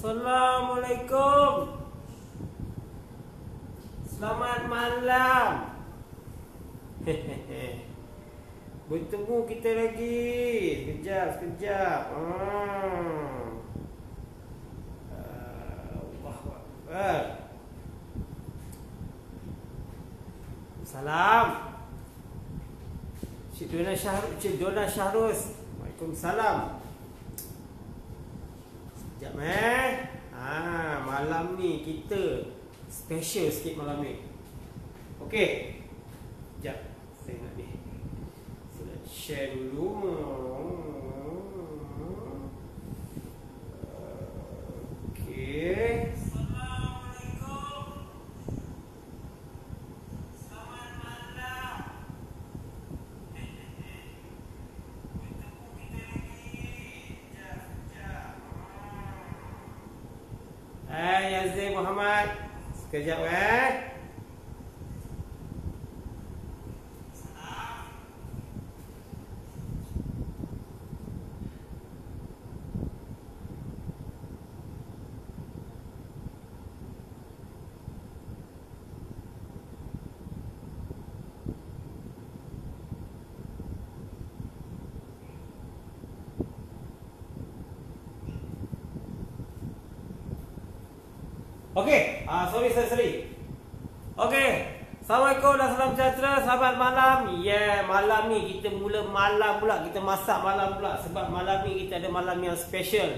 Assalamualaikum. Selamat malam. Hehehe. Bertemu kita lagi. Sekejap. Allahu Akbar. Salam. Cik Dona Syahrus. Waalaikumsalam. Sekejap malam ni kita special sikit malam ni. Okey. Sekejap. Saya nak ni. Saya nak share dulu. Okey. Assalamualaikum. Selamat malam. Bertemu kita lagi. Sekejap. Yazid Muhammad. Sekejap Okey, sorry. Okey, Assalamualaikum dan salam sejahtera, selamat malam. Malam ni kita mula malam pula, kita masak malam pula. Sebab malam ni kita ada malam yang special.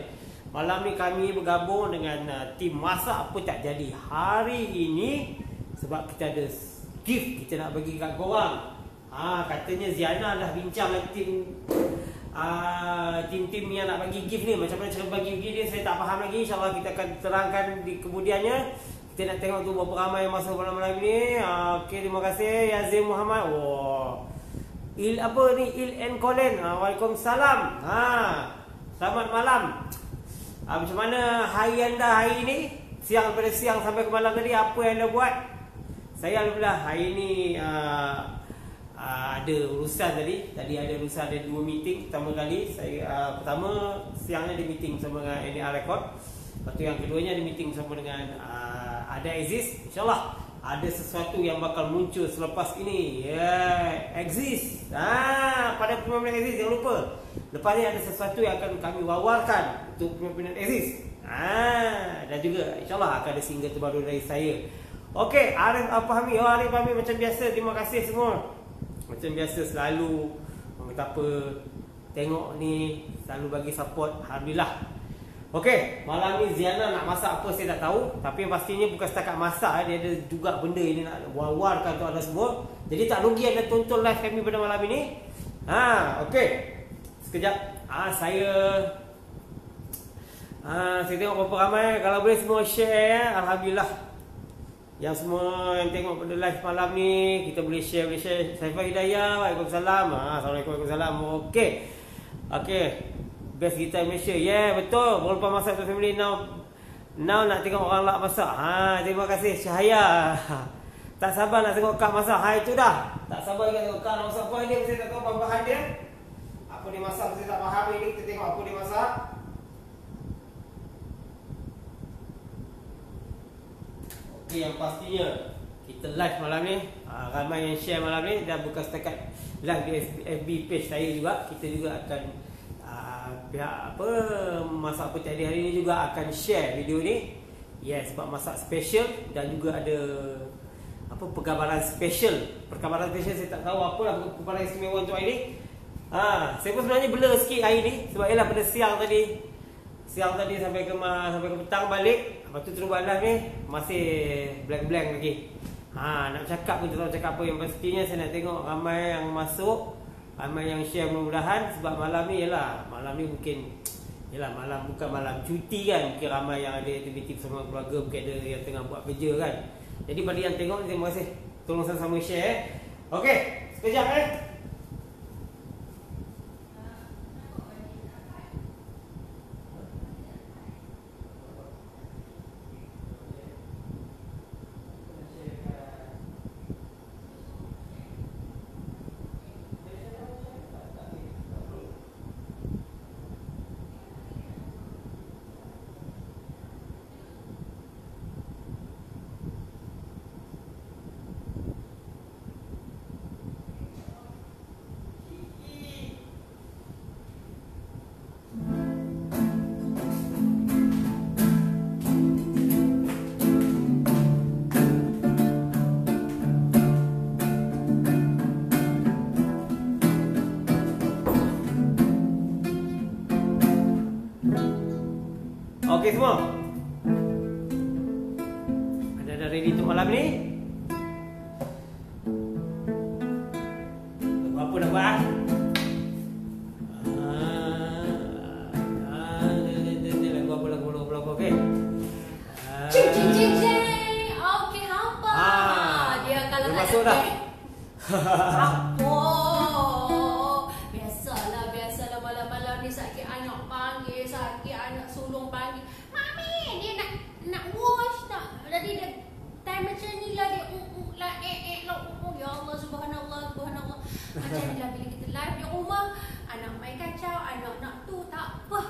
Malam ni kami bergabung dengan tim masak apa tak jadi hari ini. Sebab kita ada gift kita nak bagi kat korang. Katanya Ziana dah bincang dengan tim-tim yang nak bagi gift ni. Macam mana cara bagi gift ni saya tak faham lagi. InsyaAllah kita akan terangkan di kemudiannya. Kita nak tengok tu berapa ramai yang masuk malam-malam ni. Okey, terima kasih Yazid Muhammad. Il and Colin. Waalaikumsalam. Selamat malam. Macam mana hari anda hari ni? Siang daripada siang sampai ke malam tadi apa yang anda buat? Saya alhamdulillah hari ni ada urusan tadi ada urusan, ada 2 meeting. Pertama kali saya pertama siangnya ada meeting bersama dengan NDR Record. Lepas tu yang keduanya ada meeting bersama dengan Ada Aziz. InsyaAllah ada sesuatu yang bakal muncul selepas ini. Aziz. Pada pimpinan Aziz jangan lupa. Lepas ni ada sesuatu yang akan kami wawarkan untuk pimpinan Aziz. Dan juga insyaAllah akan ada single terbaru dari saya. Okey, Arif Fahmi. Arif Fahmi macam biasa. Terima kasih semua. Macam biasa selalu betapa tengok ni, selalu bagi support. Alhamdulillah. Okey, malam ni Ziana nak masak apa saya tak tahu. Tapi yang pastinya bukan setakat masak, dia ada juga benda ini nak wawarkan untuk anda semua. Jadi tak rugi anda tonton live kami pada malam ini. Okey. Sekejap. Saya tengok berapa ramai. Kalau boleh semua share Alhamdulillah. Yang semua yang tengok pada live malam ni, kita boleh share. Saifah Hidayah. Waalaikumsalam. Assalamualaikum. Waalaikumsalam. Okey. Best Guitar Malaysia. Betul. Berlepas masak untuk family now nak tengok orang lak masak. Terima kasih Cahaya. Tak sabar nak tengok Kak masak. Itu dah. Tak sabar nak tengok Kak nak masak apa dia. Saya tak tahu bahan dia. Apa dia masak saya tak faham ini. Kita tengok apa dia masak. Okey, yang pastinya kita live malam ni. Ramai yang share malam ni. Dan bukan setakat live di FB page saya juga. Kita juga akan pihak masak apa tadi hari ni juga akan share video ni. Sebab masak special dan juga ada perkabaran special. Perkabaran special saya tak tahu apalah perkabaran istimewa untuk hari ni. Saya pun sebenarnya blur sikit hari ni sebab ialah pada siang tadi sampai ke petang balik. Lepas tu terus buat live ni masih blank lagi. Nak cakap pun tak tahu cakap apa. Yang pastinya saya nak tengok ramai yang masuk, ramai yang share, mudah-mudahan. Sebab malam ni malam ni mungkin malam bukan malam cuti kan. Mungkin ramai yang ada aktiviti bersama keluarga, mungkin ada yang tengah buat kerja kan. Jadi bagi yang tengok, terima kasih. Tolong sama-sama share. Okey, sekejap Okey semua. Anda dah ready untuk malam ni? Lagu apa nak buat? Lagu apa? Okey. Cing cing cing cing. Okey, hampa. Dia kalau tak masuk dah. Apa? Biasalah malam-malam ni sakit anak panggil, sakit anak sulung panggil. Mami, dia nak wash tak? Jadi dia time macam ni lah dia lah ya Allah subhanallah. Macam ni lah bila kita live di rumah, anak main kacau, anak nak tu tak apa.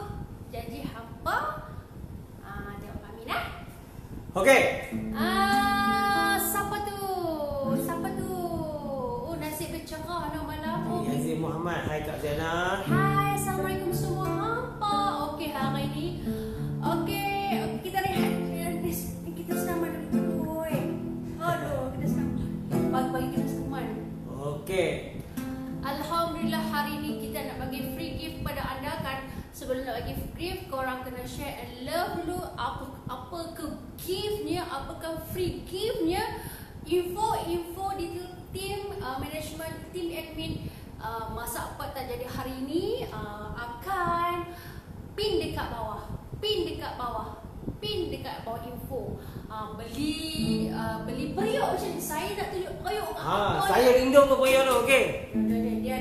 Janji hampa. Tengok kami dah. Okey. Siapa tu? Oh, nasib bercerah anak malam. Yazid Muhammad. Hai Kak Zainal. Hai, Assalamualaikum semua. Hampa. Okey, hari ni. Okey, kita rehat. Kita senang dulu. Aduh, kita senang. Bagi kita senaman. Okey. Alhamdulillah hari ni kita nak bagi free gift pada anda kan. Sebelum nak bagi gift, korang kena share and love dulu apa ke giftnya, apakah free giftnya. Info di tim management, tim admin masa apa tak jadi hari ni akan pin dekat bawah info. Beli periuk macam ni. Saya nak tunjuk periuk kat hampa. Saya rindu ke periuk tu, okey. Dia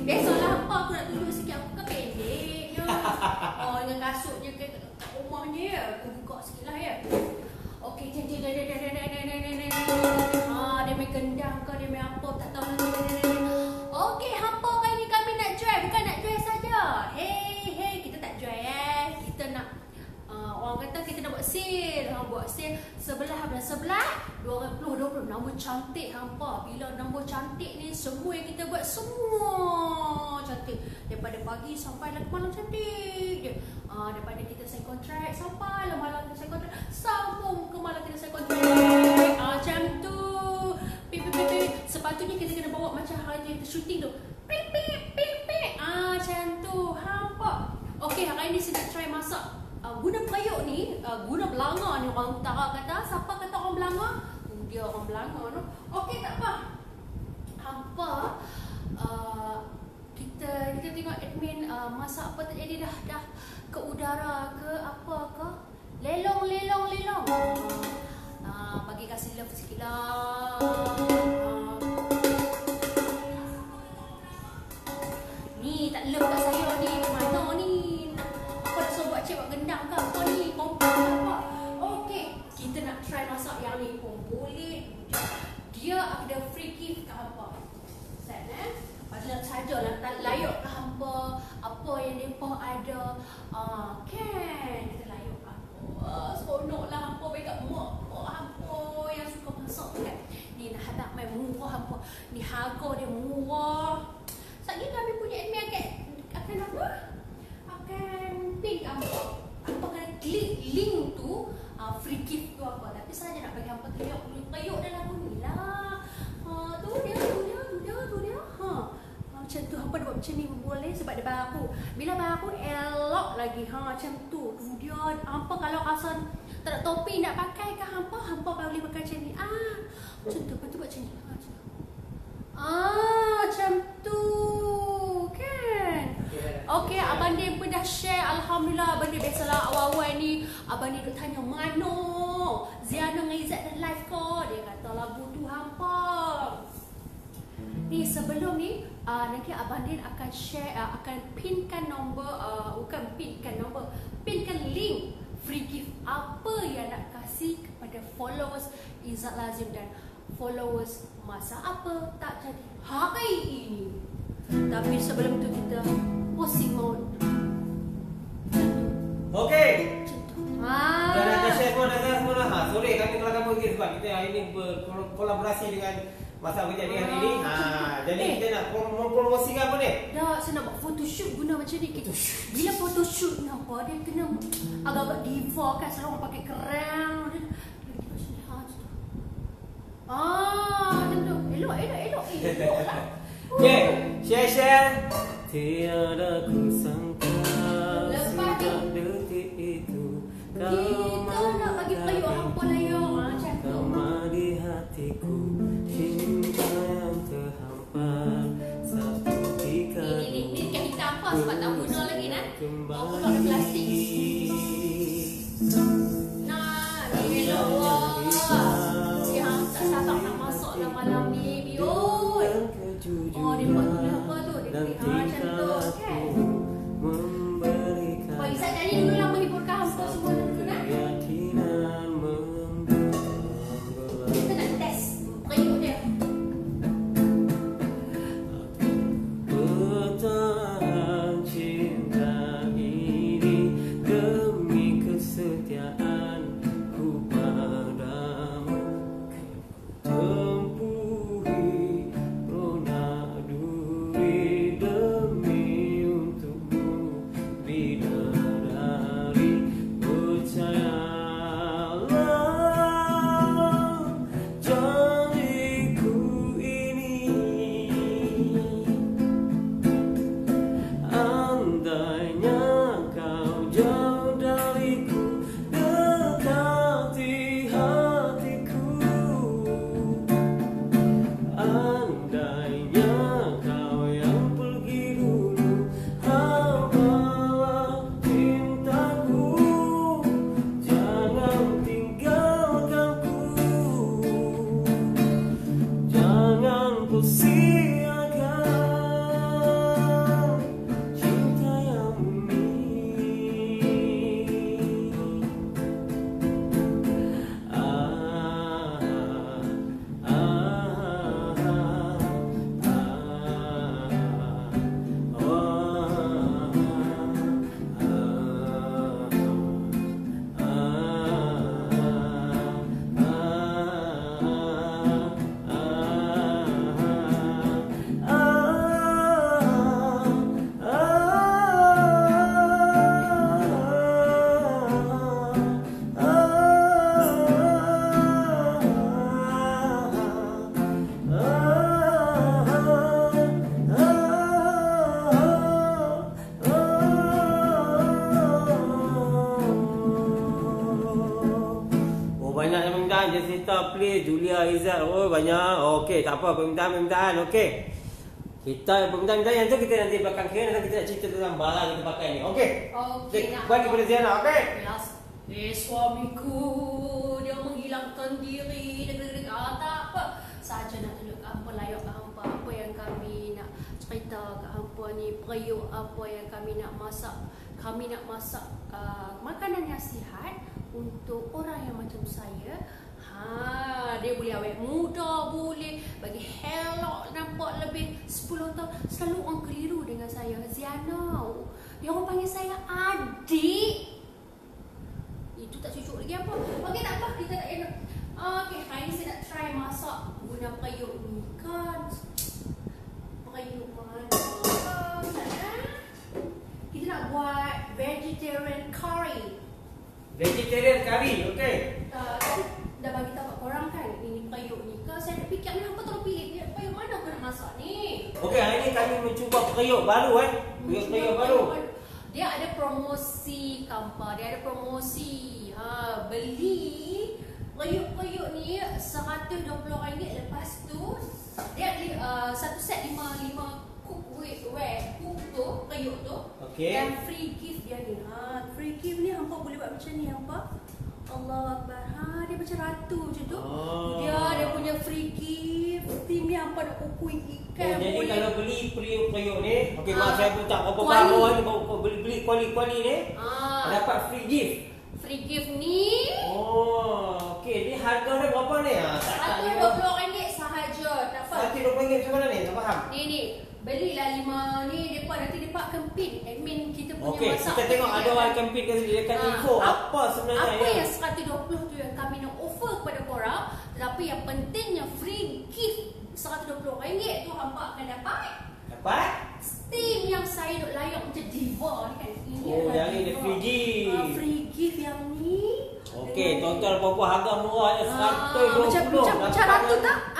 biasalah hampa aku nak tunjuk sikit aku kan pendeknya. Dengan kasutnya kat rumahnya ya. Aku buka sikit lah ya. Okey, dia main gendang ke, dia main apa tak tahu. Okey, hampa kali ni kami nak jual, bukan nak jual saja. Hey, kita tak jual kita nak orang kata kita nak buat sale. Buat sale sebelah 20 nombor cantik hampa. Bila nombor cantik ni semua yang kita buat semua cantik. Daripada pagi sampai ke malam cantik je. Daripada kita sign kontrak sampai malam kita sign kontrak, sambung ke malam kita sign kontrak. Macam tu. Sepatutnya kita kena bawa macam hari ni kita syuting tu. Pip. Macam tu hampa. Okey, hari ni saya nak try masak guna periuk ni, guna belanga ni orang utara kata. Siapa kata orang belanga? Dia orang belanga tu. Okey, tak apa. Hampa kita tengok admin masak apa tak jadi dah ke udara ke apa ke. Lelong. Bagi kasih love sikit lah. Ni tak love kat saya ni. Mana ni? Apa dah suruh buat cik buat gendang ke apa ni? Kompon ke apa? Okey, kita nak try masak yang ni pun boleh. Dia ada free gift kat hampa. Set Padahal sajalah tak layak ke hampa apa yang mereka ada. Kan kita layak hampa. Seronoklah hampa baik mak hampa yang suka masak kan. Ni nak habaq main murah hampa. Ni harga dia murah. Sekali kami punya admin akan apa? Akan pin hampa. Hampa kena klik link tu free gift tu apa. Tapi saya nak bagi hampa periuk dalam lagu ni lah. Tu dia. Macam tu hampa buat macam ni boleh sebab dia baru. Bila baru elok lagi macam tu. Kemudian hampa kalau rasa tak ada topi nak pakai ke hampa boleh pakai macam ni. Macam tu betul buat macam ni. Macam tu. Kan? Okey, Abang Din pun dah share. Alhamdulillah Abang Din biasalah awal-awal ni Abang Din duk tanya mana Ziana dengan Izzat dah live ke? Dia kata lagu tu hampa. Ni sebelum ni nanti Abang Din akan share akan pinkan nombor pinkan link free gift apa yang nak kasih kepada followers Izzat Lazim dan followers masa apa tak jadi hari ini. Tapi sebelum tu kita posting mode. Okey. Dah share semua. Sorry kami telah kamu sikit sebab kita hari ini berkolaborasi dengan masa kejadian hari ini. Jadi kita nak mempromosikan apa ni? Saya nak buat photoshoot guna macam ni. Bila photoshoot nampak dia kena agak-agak diva kan. Selalu orang pakai kerang. Macam tu. Elok lah. Okay, share. Tiada ku sangka Lepas ni detik itu Kita nak bagi periuk hampa layang. Macam tu. Kau di hatiku, cinta yang terhampar. Satu ketika Ni kat kita apa sebab tak guna lagi nak. Bawa pakai plastik. Nah, ni Allah. Yang tak sabar nak masuk dalam malam ni, biut. Oh, dia buat tu apa tu? Dia macam tu, kan? Bagi saya tadi dulu lah menghiburkan hampa semua dulu nak. Kita nak test periuk dia. Bertahan cinta ini demi kesetiaanku padamu. Tempuhi ronak duri demi untukmu bidadari. Percayalah janjiku ini. Andainya kau jauh dariku, dekati hatiku. Andainya kau yang pergi dulu, hampalah cintaku. Jangan tinggalkanku, jangan kau sia-siakan cinta yang ini. Oh, banyak yang permintaan. Jessica, please. Julia, Izzat. Oh, banyak. Okey, tak apa. Permintaan. Okey. Kita permintaan yang tu kita nanti belakang kira. Nanti kita nak cerita tentang barang kita pakai ni. Okey. Okey, nak. Bagi kepada Ziana. Okey. Suamiku dia menghilangkan diri tak apa saja nak tunjuk apa layak ke hampa, apa yang kami nak cerita ke hampa ni, periuk apa yang kami nak masak. Kami nak masak makanan yang sihat untuk orang yang macam saya. Dia boleh awet muda, boleh bagi helok nampak lebih 10 tahun. Selalu orang keliru dengan saya, Ziana. Dia orang panggil saya adik. Itu tak cucuk lagi apa. Okey, tak apa, kita tak elok. Okey, hari ni saya nak try masak guna periuk ni kan. Periuk mana? Kita nak buat vegetarian curry. Vegetarian curry. Okey. Tadi dah bagi tahu kat korang kan, ini periuk ni kan. Saya nak fikir ni hampa tolong pilih dia periuk mana aku nak masak ni. Okey, hari ni kami mencuba periuk baru periuk baru. Dia ada promosi kampa, dia ada promosi. Beli periuk ni RM120. Lepas tu dia ada satu set 5 cook tu periuk tu. Okey. Dan free gift dia ni. Free gift ni hampa boleh buat macam ni hampa. Allahu Akbar. Dia macam ratu macam tu. Dia punya free gift. Tim ni hampa nak kukui ikan. Jadi kalau beli periuk ni, okey, mak saya pun tak berapa bawah ni beli kuali-kuali ni. Dapat free gift. Free gift ni. Okey, ni harga dia berapa ni? RM120 sahaja. Tak apa. RM120 macam mana ni? Tak faham. Ni. Belilah 5 ni. Nanti depa akan pin admin kita punya okey, masak. kita tengok ada orang campaign kat sini dekat info apa sebenarnya apa yang 120 tu yang kami nak offer kepada korang. Tetapi yang pentingnya free gift RM120 tu hampa akan dapat steam yang saya duk layak macam diva ni kan. Yang ni dia free gift. Free gift yang ni. Okey, total berapa harga murahnya RM120. Macam ratu tak?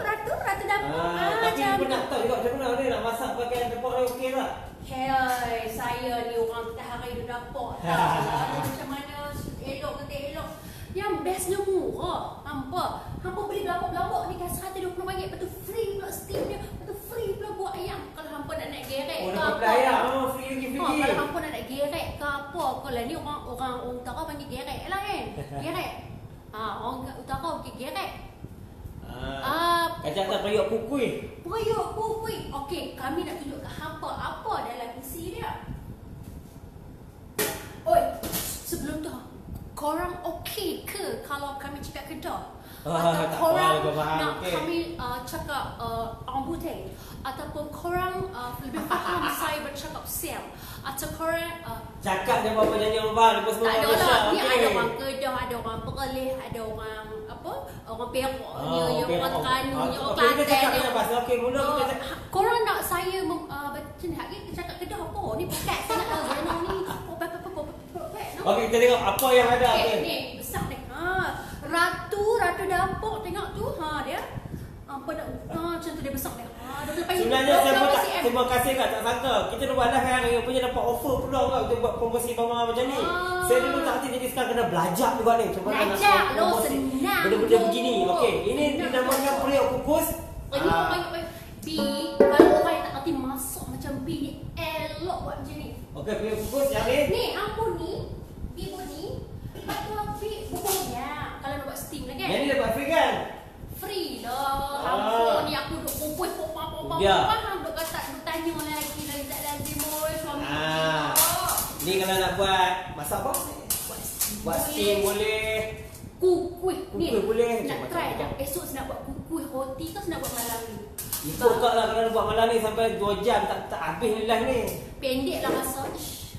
Ratu dapur. Tapi pernah tahu juga macam mana ni nak masak pakai dapur ni okey tak? Hey, saya ni orang hari duduk dapur. Macam mana elok ke tak elok. Yang bestnya murah. Hampa beli belabak-belabak ni kan RM120. Lepas tu free pula steam dia. Lepas tu free pula buat ayam. Kalau hampa nak gerek ke apa. Free lagi. Kalau hampa nak gerek ke apa. Kalau ni orang utara panggil gerek lah kan. Gerek. Orang utara panggil gerek. Kacang tak periuk kukui. Okey, kami nak tunjuk ke hampa apa dalam isi dia. Oi, sebelum tu korang okey ke kalau kami cakap Kedah? Atau korang nak kami cakap orang putih? Ataupun korang lebih faham saya bercakap Siam? Atau korang cakap dia apa nyanyi orang lepas semua tak ada lah. Ni okay. ada orang Kedah, ada orang Perlis, ada orang orang Perak, orang Terengganu, orang Kelantan. Okey, mula kita korang nak saya macam ni cakap Kedah apa? Ni pekat sangat lah Zeno ni. Okey, kita tengok apa yang ada. Okey, ni besar ni. Ratu dapur tengok tu. Dia. Apa dah macam tu dia besar dia. Sebenarnya saya pun tak terima kasih tak sangka. Kita dah buat live yang punya dapat offer peluang untuk buat promosi bawang macam ni. Saya dulu tak hati, jadi sekarang kena belajar juga ni. Macam mana nak promosi benda-benda begini. Okey, ini dinamakan periuk kukus. Ini orang kalau orang yang tak kerti masak macam B ni elok buat macam ni. Okey, periuk kukus yang ni. Ni ampun ni. Ibu ni. Lepas tu bubuhnya. Kalau nak buat steam lah kan. Yang ni dapat free kan? Free lah. Ampun ni aku duk kumpul faham duk kata duk tanya lagi lazim oi suami. Ni kalau nak buat masak apa? Buat steam boleh. Kukuh ni boleh. Nak try tak? Esok saya nak buat kukuh roti ke saya nak buat malam ni? Ikut tak lah kalau nak buat malam ni sampai 2 jam tak habis ni live ni. Pendek lah masa.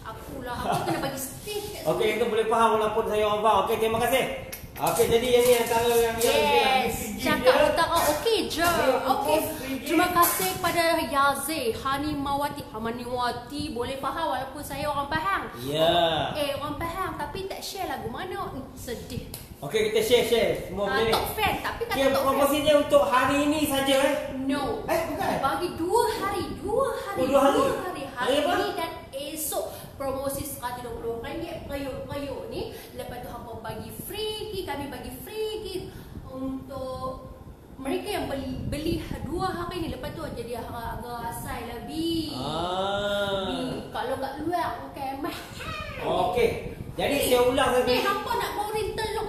Aku kena bagi steam kat sini. Okey, itu boleh faham walaupun saya orang faham. Okey, terima kasih. Okey, jadi yang ni antara yang cakap utara okey je. Okey. Terima kasih kepada Yazid, Hanimawati boleh faham walaupun saya orang Pahang. Ya. Orang Pahang tapi tak share lagu mana. Sedih. Okey, kita share semua benda ni. Top fan tapi kata top fan. Promosi dia untuk hari ini saja No. Bukan. Bagi 2 hari. 2 hari. Hari ini dan esok. Promosi RM120 periuk ni. Lepas tu hampa bagi free, kami bagi free untuk mereka yang beli 2 hari ni. Lepas tu jadi harga asal lebih. Kalau kat luar bukan mahal. Okey. Jadi saya ulang lagi. Hampa nak goreng telur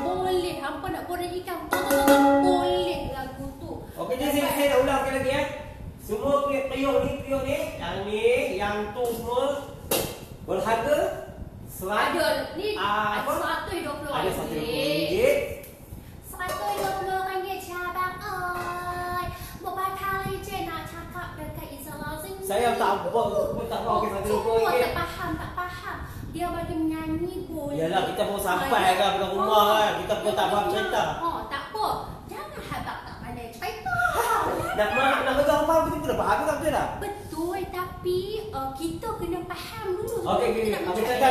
boleh. Hampa nak goreng ikan boleh lagu tu. Okey, jadi saya nak ulang sekali lagi Semua periuk ni, yang tu semua berharga ada ni apa? RM120. Ada RM120. RM120 cabang oi. Berapa kali je nak cakap dekat Izzah Lazim. Saya tak tahu RM120. Tak faham. Dia bagi menyanyi boleh. Yalah, kita pun sampai kan ke rumah kan. Kita pun tak faham cerita. Tak apa. Jangan habaq tak pandai cerita. Nak bagi orang faham betul tak faham tak betul tak? Betul, tapi kita kena faham dulu. Okey, cerita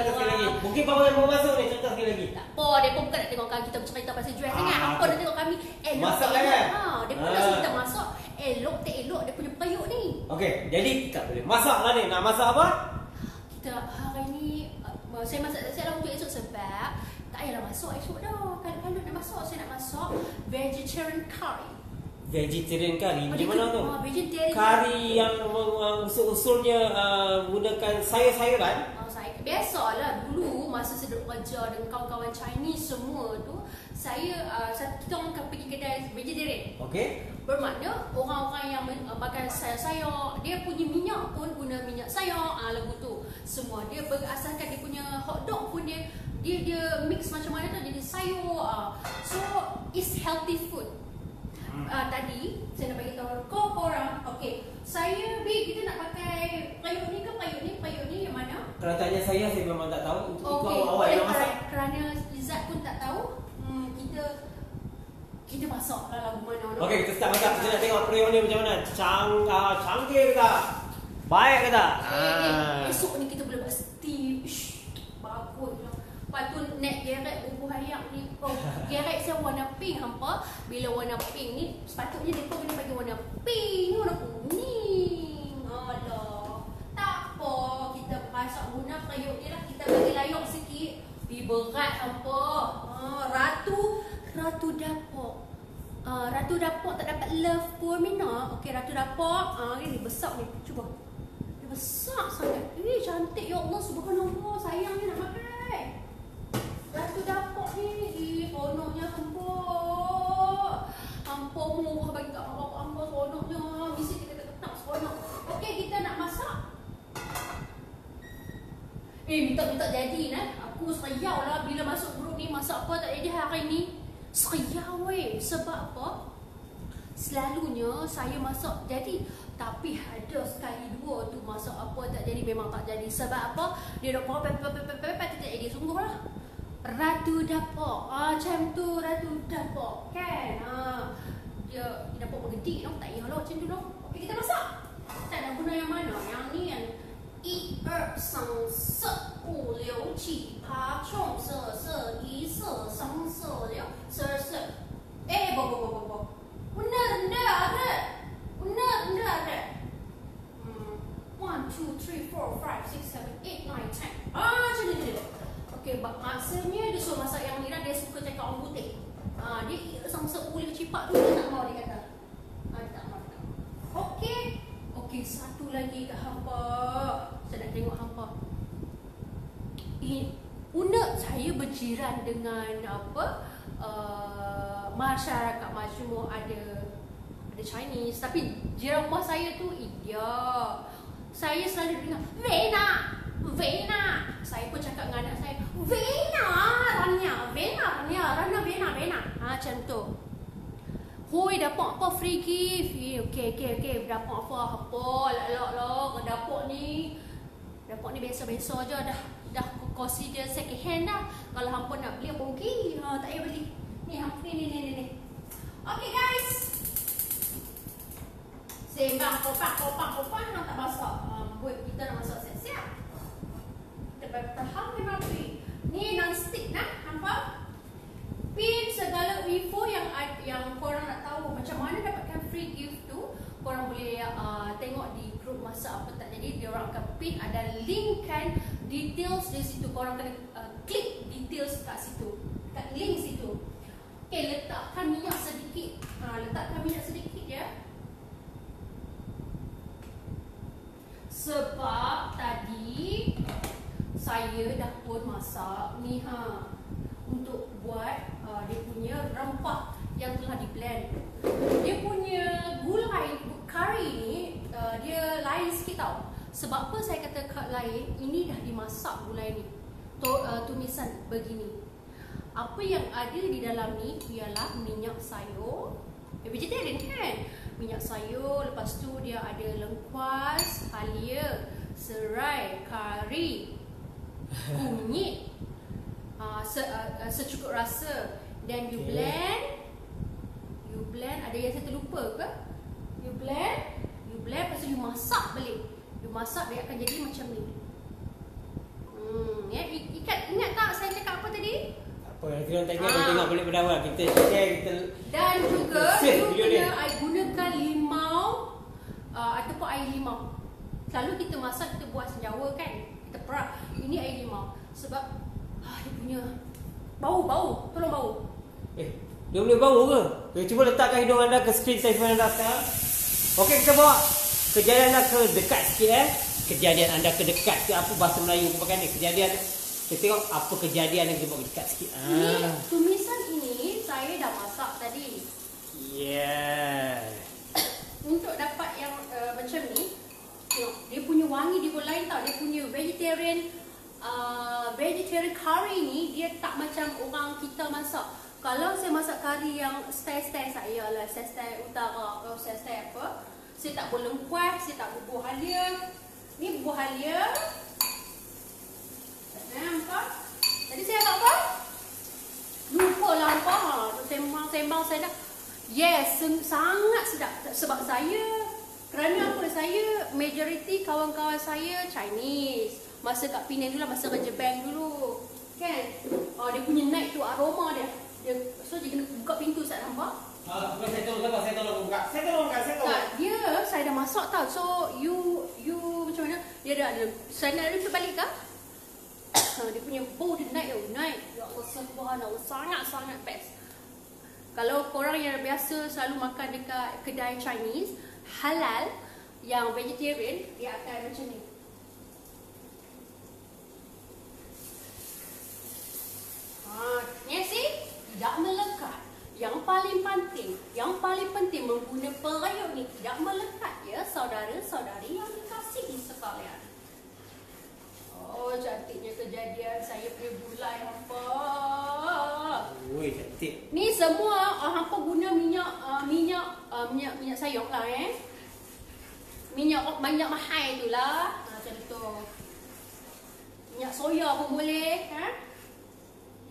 sekali lagi. Mungkin baru yang mau masuk ni, cerita sekali lagi. Tak apa, dia pun bukan nak tengok kita bercerita pasal jual sangat. Apa nak tengok kami elok. Masak kan? Dia pun rasa kita masak elok tak elok dia punya periuk ni. Okey, jadi kita boleh masak lah ni. Nak masak apa? Kita hari ni saya masak saya untuk esok sebab tak payahlah masak esok dah. Kalau nak masak, saya nak masak vegetarian curry. Vegetarian curry? Macam mana tu? Vegetarian curry yang usul-usulnya gunakan sayur-sayuran? Biasalah dulu masa saya duduk kerja dengan kawan-kawan Chinese semua tu, kita orang akan pergi kedai vegetarian. Okey. Bermakna orang-orang yang makan sayur-sayur, dia punya minyak pun guna minyak sayur, lagu tu. Semua dia berasalkan dia punya hotdog pun dia mix macam mana tu jadi sayur. So it's healthy food. Tadi saya nak bagi tahu korang. Okey, kita nak pakai periuk ni yang mana? Kalau tanya saya memang tak tahu. Okey, awal yang masak. Kerana Izzat pun tak tahu. Kita masak lah lagu mana. Okey, kita start masak. Kita nak tengok periuk ni macam mana. Canggih ke tak? Baik ke tak? Esok ni kita boleh buat steam. Bagus lah. Lepas tu nak gerek bubuh ayam ni. Gerek saya warna pink hampa. Bila warna pink ni sepatutnya dia pun kena bagi warna pink, warna kuning. Alah. berat hampa. Ratu dapur. Ratu dapur tak dapat love pun Mina. Okey, Ratu dapur. Ini besar ni. Cuba. Dia besar sangat. Cantik ya Allah, subhanallah. Sayang ni nak makan. Ratu dapur ni. Kononnya hampa. Hampa murah bagi kat hampa kononnya. Mesti kita ketak seronok. Okey, kita nak masak. Minta jadi nah. Aku seriau lah bila masuk grup ni, masak apa tak jadi hari ni. Seriau sebab apa? Selalunya saya masak jadi, tapi ada sekali dua tu masak apa tak jadi, memang tak jadi. Sebab apa? Dia dah tak jadi, sungguhlah. Ratu dapur. Macam tu Ratu dapur. Kan? Dia dapur bergedik tak payahlah macam tu dong. Okey, kita masak. Tak nak guna yang mana? Yang ni kan. 1、2、3、4、5、6、7、8、9、10、11、12、13、14、15、16。Benda ada. 1, 2, 3, 4, 5, 6, 7, 8, 9, 10. Macam ni. Okey, maksudnya dia suruh masak yang ni lah. Dia suka cakap orang putih. Dia sama-sama boleh cipak tu. Dia tak mau, dia kata. Dia tak mau. Okey, satu lagi kat hampa. Saya nak tengok hampa. Unek saya berjiran dengan apa? Masyarakat majmuk ada Chinese, tapi jiran rumah saya tu India. Saya selalu dengar Vena. Saya pun cakap dengan anak saya, Rana. Macam tu. Hoi, dapat apa free gift? Okey. Dapat apa? Lak. Dapat ni biasa-biasa je dah. Dah consider second hand dah. Kalau hampa nak beli apa rugi? Tak payah beli. Ni hampa ni. Okey guys. Sembang kopak hang tak masak. Buat kita nak masak siap-siap. Kita tahap memang free. Ni non-stick nah, hampa. Pin segala info yang korang nak tahu macam mana dapatkan free gift tu, korang boleh tengok di grup masak apa tak jadi. Dia orang akan pin, ada link kan, details di situ. Korang kena klik details kat situ, kat link situ. Okay, letakkan minyak sedikit. Ya. Sebab tadi saya dah pun masak ni untuk buat dia punya rempah yang telah di blend. Dia punya gulai curry ni dia lain sikit tau. Sebab apa saya kata lain? Ini dah dimasak gulai ni. Tumisan begini. Apa yang ada di dalam ni ialah minyak sayur. Vegetarian kan? Minyak sayur, lepas tu dia ada lengkuas, halia, serai, kari, kunyit, secukup rasa. Dan you blend. Ada yang saya terlupa ke? You blend, lepas tu you masak balik. You masak dia akan jadi macam ni. Ingat tak saya cakap apa tadi? Apa yang kita tengok balik pada awal. Kita share, dan juga I gunakan limau ataupun air limau. Selalu kita masak, kita buat senjawa kan, kita perak. Ini air limau. Sebab dia punya bau. Tolong bau. Dia boleh bau ke? Cuba letakkan hidung anda ke skrin telefon anda sekarang. Okey, kita bawa kejadian anda ke dekat sikit. Kejadian anda ke dekat sikit. Apa bahasa Melayu pakai ni? Kejadian. Kita tengok apa kejadian yang kita bawa dekat sikit. Ini tumisan ini saya dah masak tadi. Untuk dapat yang macam ni, tengok, dia punya wangi dia pun lain tau. Dia punya vegetarian curry ni dia tak macam orang kita masak. Kalau saya masak kari yang style-style saya lah, style utara atau style apa, saya tak buat lengkuas, saya tak bubuh halia. Ni bubuh halia. Nampak? Tadi saya buat apa? Lupa lah apa. Sembang saya dah. Yes, sangat sedap. Sebab kerana apa? Saya, majoriti kawan-kawan saya Chinese. Masa kat Penang dulu lah, masa kerja bank dulu. Kan? Dia punya night tu aroma dia. So dia kena buka pintu, saya nampak. Saya tolong buka. Tak, saya dah masak tau. So you macam mana? Dia dah ada. Saya nak repeat balik ke? Dia punya bau dia naik. Ya Allah, subhanallah, sangat-sangat best. Kalau korang yang biasa selalu makan dekat kedai Chinese halal yang vegetarian, dia akan macam ni. See? Tidak melekat. Yang paling penting mengguna periuk ni tidak melekat ya, saudara-saudari yang dikasihi sekalian. Oh, cantiknya kejadian saya punya gulai hampa. Oi, cantik. Ni semua hampa guna minyak sayur lah Minyak mahal tu lah. Macam tu. Minyak soya pun boleh,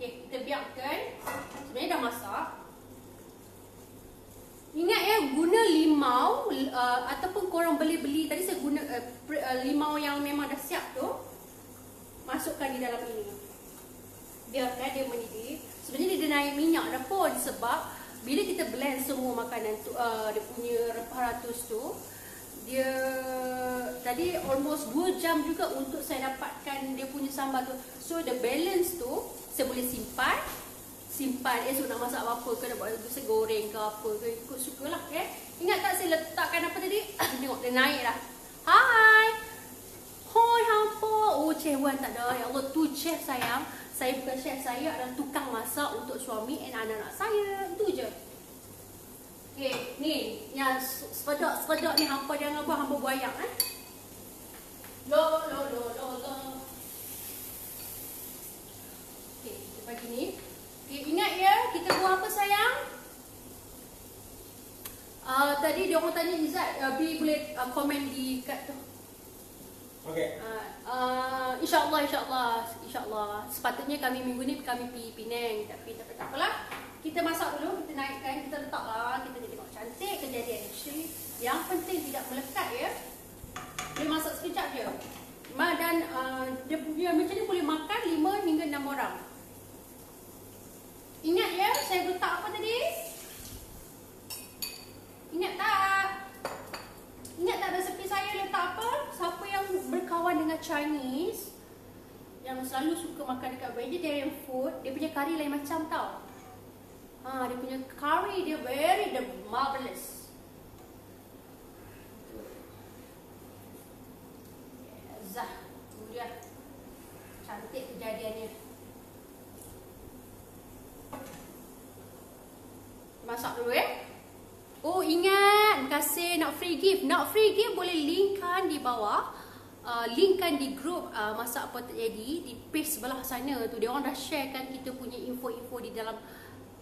Okay, kita biarkan. Sebenarnya dah masak. Ingat ya, guna limau ataupun korang beli tadi saya guna limau yang memang dah siap tu. Masukkan di dalam ini. Biarkan dia mendidih. Sebenarnya dia naik minyak dah pun, sebab bila kita blend semua makanan tu, dia punya rempah ratus tu, dia tadi almost 2 jam juga untuk saya dapatkan dia punya sambal tu. So the balance tu saya boleh simpan esok nak masak apa ke, nak buat bisa goreng ke apa ke, ikut sukalah. Ingat tak saya letakkan apa tadi? Tengok dia naik dah. Hai hampa. Oh, chef Wan tak ada. Ya Allah, tu chef sayang. Saya bukan chef, saya adalah tukang masak untuk suami dan anak-anak saya. Itu je. Okay, ni yang sepedak ni hampa jangan buat hampa buayak Lo. Okay, kita bagi ni. Okay, ingat ya, kita buat apa sayang? Tadi dia orang tanya Izzat, Bi boleh komen di kat tu. Okey. InsyaAllah. Sepatutnya kami minggu ni kami pergi Penang, tapi tak apalah. Kita masak dulu, kita naikkan, kita letaklah, kita tengok cantik kejadian. Actually, yang penting tidak melekat ya. Dia masak sekejap je. Dan dia punya macam ni boleh makan 5 hingga 6 orang. Ingat ya, saya letak apa tadi? Ingat tak? Ingat tak resepi saya letak apa? Siapa yang berkawan dengan Chinese, yang selalu suka makan dekat vegetarian food, dia punya curry lain macam tau. Dia punya curry dia very marvelous. Zah, tu dia. Cantik kejadiannya. Masak dulu Oh, ingat, terima kasih nak free gift. Nak free gift boleh linkkan di bawah. Linkkan di grup masak apa terjadi di page sebelah sana tu. Dia orang dah sharekan kita punya info-info di dalam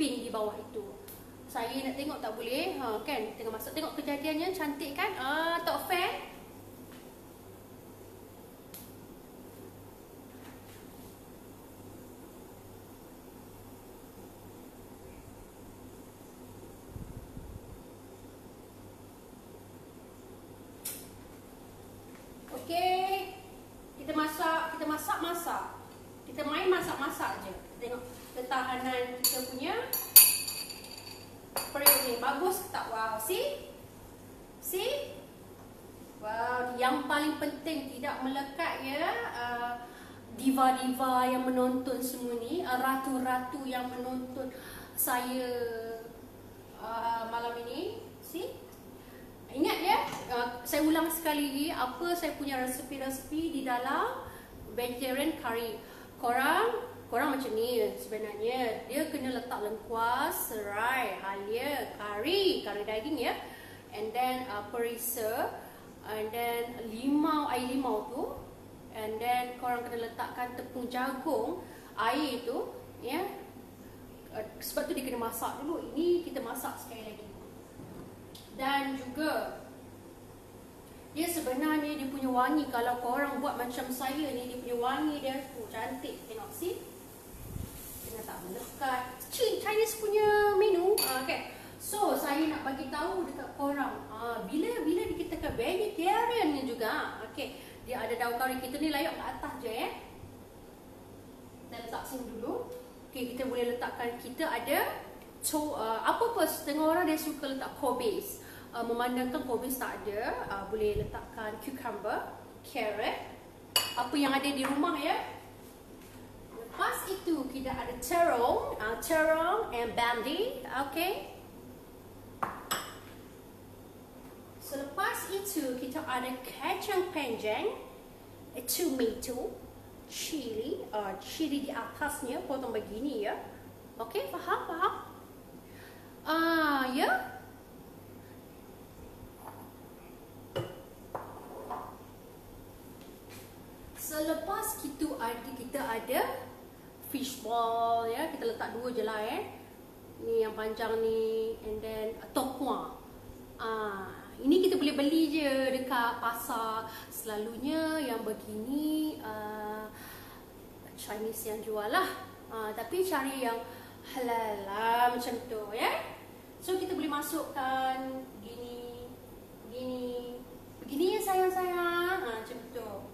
pin di bawah itu. Saya nak tengok tak boleh? Kan tengah masak, tengok kejadiannya cantik kan? Tak fair. Okey. Kita masak. Kita main masak je. Tengok ketahanan kita punya periuk ni. Bagus tak? Wow, see? Wow, yang paling penting tidak melekat ya. Diva-diva yang menonton semua ni, ratu-ratu yang menonton saya malam ini. See? Ingat ya, saya ulang sekali lagi apa saya punya resepi-resepi di dalam vegetarian curry. Korang macam ni sebenarnya. Dia kena letak lengkuas, serai, halia, kari daging ya. And then perisa, and then air limau tu. And then korang kena letakkan tepung jagung, air tu ya. Sebab tu dia kena masak dulu. Ini kita masak sekali lagi. Dan juga dia sebenarnya dia punya wangi, kalau korang buat macam saya ni, dia punya wangi dia cantik. Tengok sih. Dia tak melekat. Chinese punya menu. Okay. So saya nak bagi tahu dekat korang, bila kita ke vegetarian ni juga, okay, dia ada daun kari. Kita ni layak ke atas je ya. Kita letak sini dulu. Okay, kita boleh letakkan, kita ada apa-apa, setengah orang dia suka letak kobis. Memandangkan kobis tak ada, boleh letakkan cucumber, carrot, apa yang ada di rumah ya. Selepas itu kita ada terong and bandi, okay. Selepas itu kita ada kacang panjang, tomato, chili di atasnya potong begini ya. Okay, faham? Ya. Selepas itu kita ada fish ball ya, kita letak 2 je lah ni yang panjang ni, and then tokwa. Ini kita boleh beli je dekat pasar. Selalunya yang begini Chinese yang jual lah, tapi cari yang halal lah macam tu ya. So kita boleh masukkan begini ya sayang-sayang, macam tu.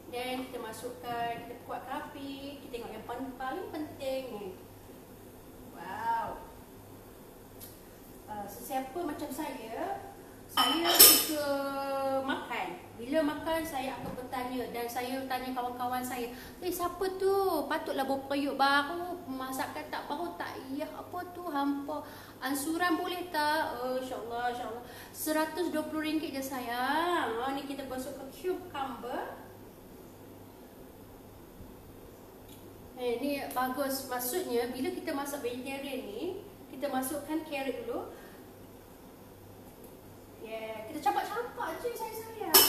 Dan kita masukkan, kita kuatkan api. Kita tengok yang paling penting ni. Wow. Sesiapa macam saya suka makan. Bila makan saya akan bertanya, dan saya tanya kawan-kawan saya, siapa tu? Patutlah berperiuk baru, masakan tak baru tak iya, apa tu hampa. Ansuran boleh tak? InsyaAllah, insyaAllah. RM120 je sayang. Ni kita masukkan cucumber. Ni bagus, maksudnya bila kita masak vegetarian ni, kita masukkan carrot dulu. Kita campak-campak je sayang-sayang.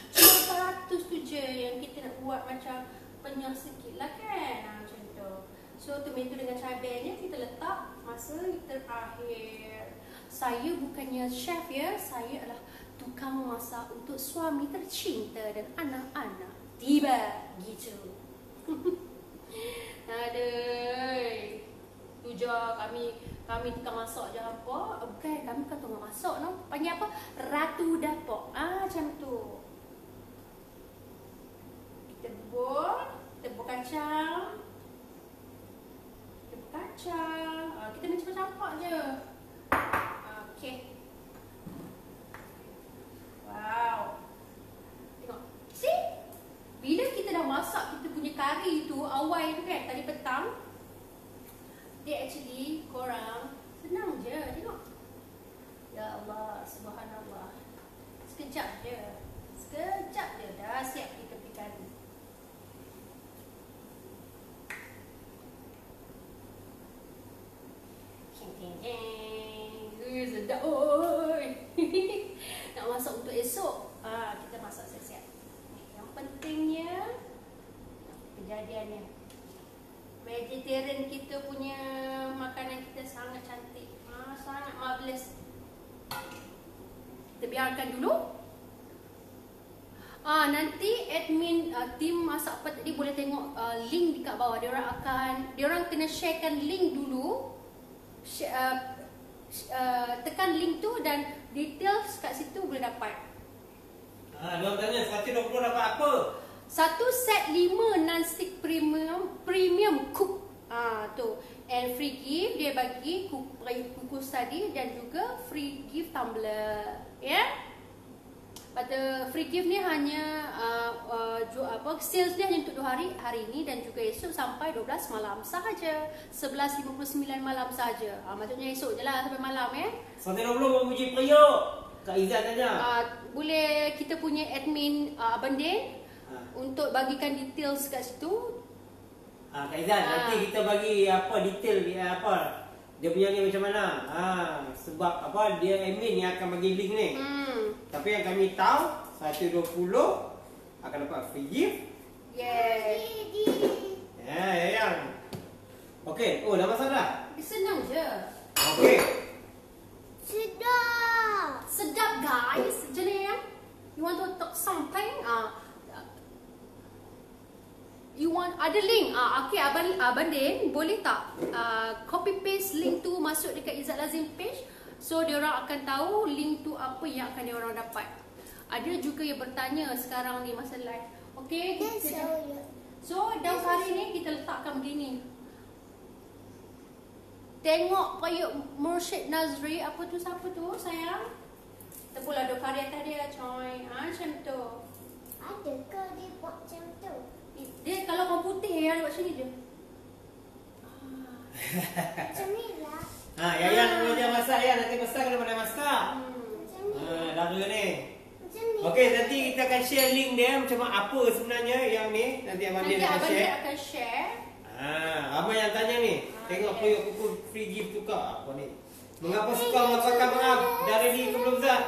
Cuma 100 tu je yang kita nak buat macam penyah sikit lah kan, macam tu. So tomato dengan cabainya kita letak masa terakhir. Saya bukannya chef ya, saya adalah tukang masak untuk suami tercinta dan anak-anak. Tiba gitu. Aduh, tu je kami tukang masak je apa? Bukan, kami kan tukang masak no. Panggil apa? Ratu dapur. Macam tu. Kita bubur kacang. Kita ni campak je. Okey. Wow. Tengok. See? Bila kita dah masak kita punya kari tu awal tu kan, tadi petang, dia actually korang senang je, tengok. Ya Allah, subhanallah. Sekejap je dah siap kita pergi kari. Sedap oi. Nak masak untuk esok, kita masak siap-siap. Yang pentingnya kejadiannya vegetarian kita punya makanan kita sangat cantik, sangat marvelous. Kita biarkan dulu. Nanti admin tim masak apa tadi boleh tengok link dekat bawah. Diorang kena sharekan link dulu. Tekan link tu dan details kat situ boleh dapat. Diorang tanya 120 dapat apa? Satu set 5 non-stick premium cook. Tu. And free gift dia bagi kukus tadi, dan juga free gift tumbler. Pada free gift ni hanya sales dia hanya untuk 2 hari, hari ini dan juga esok sampai 12 malam sahaja. 11.59 malam sahaja. Maksudnya esok je lah sampai malam 120 memuji periuk. Kak Izzat tanya. Boleh kita punya admin Abang Din untuk bagikan details kat situ. Kak Izzat, nanti kita bagi detail dia punya ni macam mana. Sebab dia admin yang akan bagi link ni. Tapi yang kami tahu 120 akan dapat free gift. Yang. Okey, dah masak dah? Senang je. Okey. Sedap guys. Jadi you want to talk something? You want ada link? Okay, Abang Din boleh tak copy paste link tu masuk dekat Izzat Lazim page, so diorang akan tahu link tu apa yang akan diorang dapat. Ada juga yang bertanya sekarang ni masa live. Okay, so daun kari ni kita letakkan begini. Tengok periuk Mursyid Nazri. Apa tu, siapa tu sayang? Tepulah daun kari atas dia coy. Macam tu. Ada ke dia buat macam tu? Dia kalau orang putih yang buat macam ni je. Macam ni lah. Yang belajar masak ya, nanti masak kena pandai masak. Macam ni. Lara ni. Macam ni. Okey, nanti kita akan share link dia macam apa sebenarnya yang ni. Nanti Abang Din akan Abang share. Din akan share. Ramai yang tanya ni. Tengok yes. periuk kuku free gift tukar. Apa ni? Mengapa suka masakan Mengap? Dah ready ke belum Zah?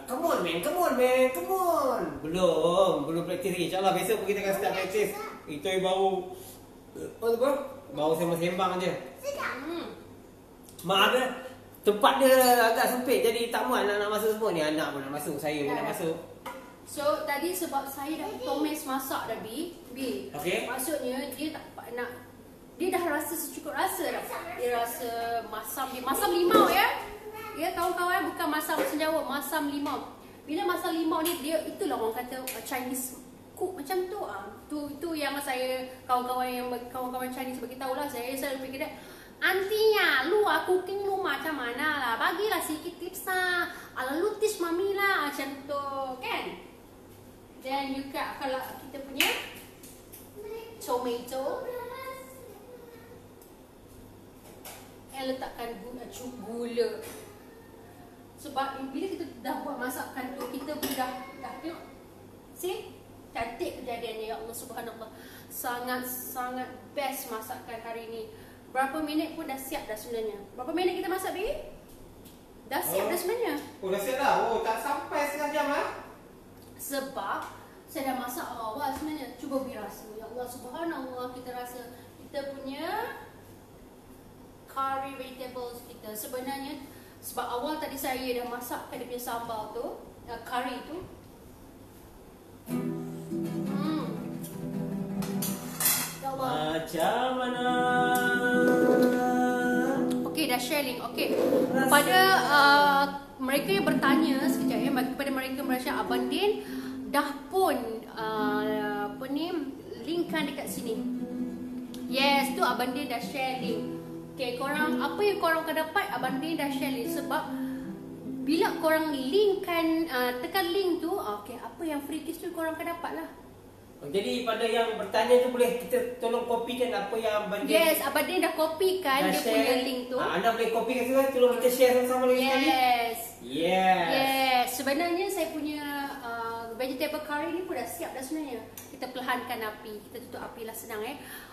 Come on man, come on man, come on. Belum praktis lagi. InsyaAllah besok pun kita akan start praktis. Itu yang baru baru sembang-sembang je. Sedap. Maaf ya, tempat dia agak sempit. Jadi tak muat nak masuk semua ni. Anak pun nak masuk, saya pun nak masuk. So tadi sebab saya dah tumis masak dah B. Okey. Maksudnya dia tak nak, dia dah rasa secukup rasa dah. Dia rasa masam limau ya. Ya kawan-kawan, bukan masam bahasa Jawa, masam limau. Bila masam limau ni dia itulah orang kata Chinese cook macam tu. Tu yang saya kawan-kawan Chinese bagi tahulah, saya selalu fikir dia, "Antinya, lu cooking lu macam mana lah? Bagilah sikit tips lah. Ala lu tips mami lah." Macam tu kan. Dan juga kalau kita punya tomato, letakkan gula. Sebab bila kita dah buat masakan tu, kita pun dah tengok. See? Cantik kejadiannya, ya Allah subhanallah. Sangat best masakan hari ni. Berapa minit pun dah siap dah sebenarnya. Berapa minit kita masak, B? Dah siap dah sebenarnya. Dah siap dah? Tak sampai setengah jam lah. Sebab saya dah masak awal sebenarnya. Cuba B rasa. Ya Allah subhanallah, kita rasa kita punya curry vegetables kita. Sebenarnya sebab awal tadi saya dah masakkan dia punya sambal tu, curry tu. Ya Allah. Macam mana? Okey, dah share link. Okey. Pada mereka yang bertanya sekejap ya, kepada mereka merasa Abang Din dah pun linkkan dekat sini. Yes, tu Abang Din dah share link. Okay, korang, apa yang korang akan dapat, Abang Din dah share link. Sebab bila korang linkkan, tekan link tu, okay, apa yang free gift tu korang akan dapat lah. Jadi pada yang bertanya tu, boleh kita tolong kopikan apa yang Abang Din. Yes, Abang Din dah kopikan dia share. punya link tu. Anda boleh kopikan semua, tolong kita share sama-sama lagi sekali. Yes. Sebenarnya saya punya vegetable curry ni pun dah siap dah sebenarnya. Kita perlahankan api, kita tutup api lah, senang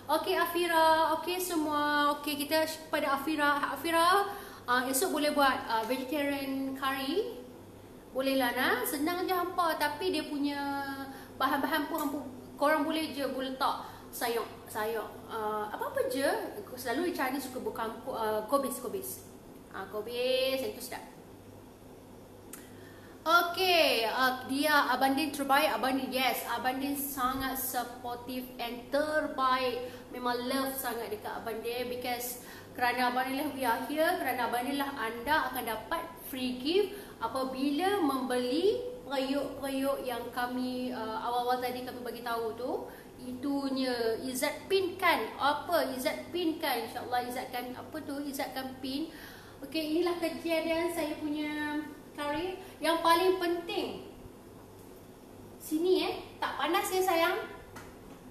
Okey Afira, okey semua. Okey, kita pada Afira, esok boleh buat vegetarian curry. Boleh lah nak, senang je hampa. Tapi dia punya bahan-bahan pun korang boleh je boleh letak sayur, apa-apa je. Selalu Chinese suka bukan kobis. Kobis yang tu sedap. Okey, dia Abang Din terbaik. Abang Din, yes, Abang Din sangat supportive and terbaik. Memang love sangat dekat Abang Din, because kerana Abang Din lah we are here, kerana Abang Din lah anda akan dapat free gift apabila membeli periuk-periuk yang kami awal-awal tadi kami bagi tahu tu. Itunya Izzat pin kan? Apa Izzat pin kan? InsyaAllah Izzat kan apa tu? Izzat kan pin. Okey, inilah kejadian saya punya curry. Yang paling penting sini tak panas ya sayang.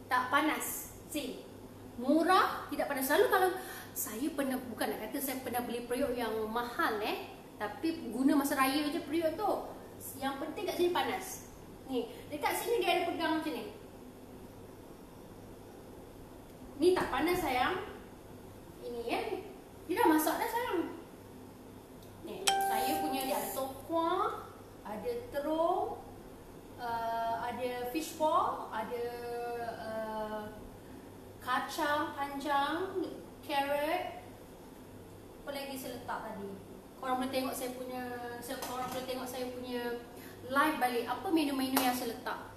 Tak panas. See. Murah, tidak panas. Selalu kalau saya pernah, bukan nak kata saya pernah beli periuk yang mahal tapi guna masa raya je periuk tu. Yang penting kat sini panas. Ni, dekat sini dia ada pegang macam ni. Ni tak panas sayang. Ini dia dah masak dah sayang. Ni, saya punya dia ada tokwa, ada terung, ada fish ball, ada kacang panjang, carrot. Apa lagi saya letak tadi? Korang boleh tengok saya punya, korang boleh tengok saya punya live balik apa menu-menu yang saya letak.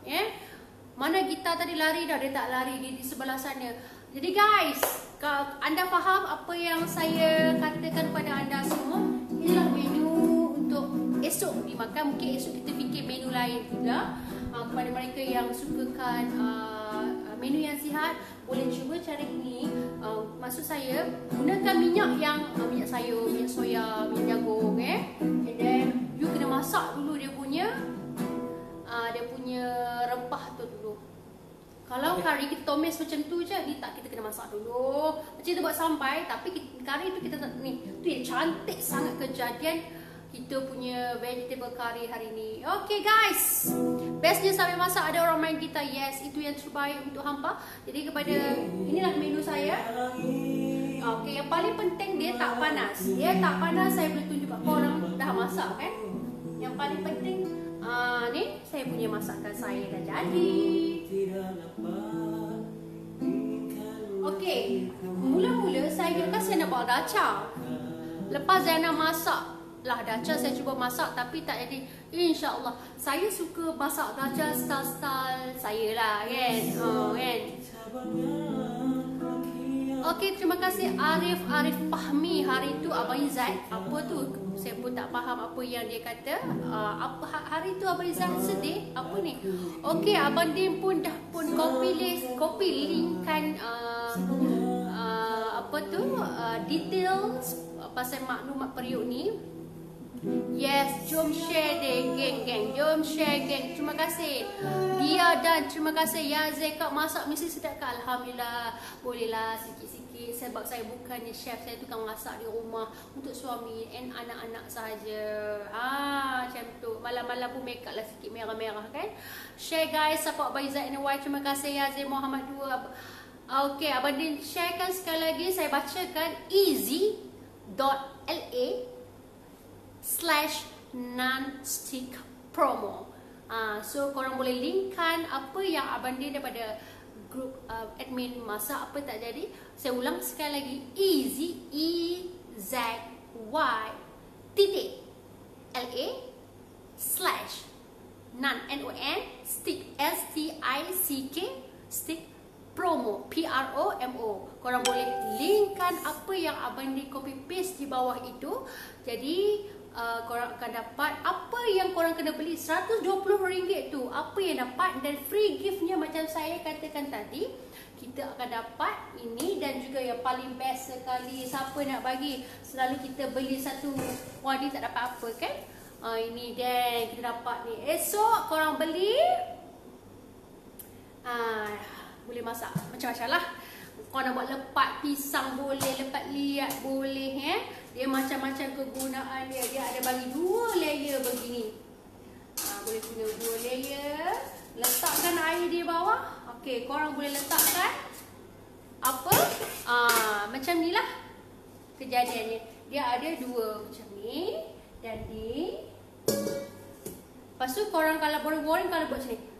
Mana Gita tadi lari dah, dia tak lari, dia di sebelah sana. Jadi guys, anda faham apa yang saya katakan pada anda semua? Inilah menu untuk esok dimakan. Mungkin esok kita fikir menu lain pula. Kepada mereka yang sukakan menu yang sihat, boleh cuba cara ini. Maksud saya, gunakan minyak yang minyak sayur, minyak soya, minyak jagung. And then you kena masak dulu dia punya Kalau kari kita tumis macam tu je, ni tak, kita kena masak dulu. Macam kita buat sampai, tapi kari tu kita tak ni. Tu yang cantik sangat kejadian kita punya vegetable curry hari ni. Okay guys, bestnya sampai masak ada orang main gitar. Yes, itu yang terbaik untuk hampa. Jadi kepada, inilah menu saya. Okay, yang paling penting dia tak panas. Dia tak panas, saya boleh tunjuk kat korang dah masak kan. Yang paling penting, ni saya punya masakan saya dah jadi. Okay, mula-mula saya ingatkan saya nak buat daca. Lepas saya nak masak lah daca, saya cuba masak tapi tak jadi. InsyaAllah saya suka masak daca style-style saya lah kan. Kan. Okey, terima kasih Arif Fahmi. Hari tu Abang Izzat, apa tu? Saya pun tak faham apa yang dia kata. Apa hari tu Abang Izzat sedih? Apa ni? Okey, Abang Dim pun dah pun copy linkkan apa tu? Details pasal maklumat periuk ni. Yes, jom share deh geng. Jom share geng. Terima kasih Dia dan terima kasih Yazid. Kak masak mesti sedap Kak. Alhamdulillah. Bolehlah sikit-sikit. Sebab saya bukannya chef, saya tukang masak di rumah untuk suami dan anak-anak sahaja. Macam tu. Malam-malam pun make up lah sikit merah-merah kan. Share guys, support by Zaid NY. Terima kasih Yazid Muhammad 2. Okay, Abang Din sharekan sekali lagi. Saya bacakan easy.la/non-stick promo. So korang boleh linkkan apa yang Abang Din daripada grup admin masak apa tak jadi. Saya ulang sekali lagi, easy EZY.LA/non-stick stick promo PROMO. Korang boleh linkkan apa yang Abang Din copy paste di bawah itu. Jadi korang akan dapat apa yang korang kena beli RM120 tu, apa yang dapat, dan free giftnya macam saya katakan tadi, kita akan dapat ini. Dan juga yang paling best sekali, siapa nak bagi, selalu kita beli satu wadi tak dapat apa kan. Ini dan kita dapat ni. Esok korang beli boleh masak macam-macam lah. Kau nak buat lepat pisang boleh, lepat liat boleh. Dia macam-macam kegunaan dia. Dia ada bagi 2 layer begini. Boleh guna 2 layer. Letakkan air di bawah. Okey, korang boleh letakkan apa? Macam ni lah kejadiannya. Dia ada 2 macam ni dan ni. Lepas tu korang kalau boring-boring, kalau buat macam ni,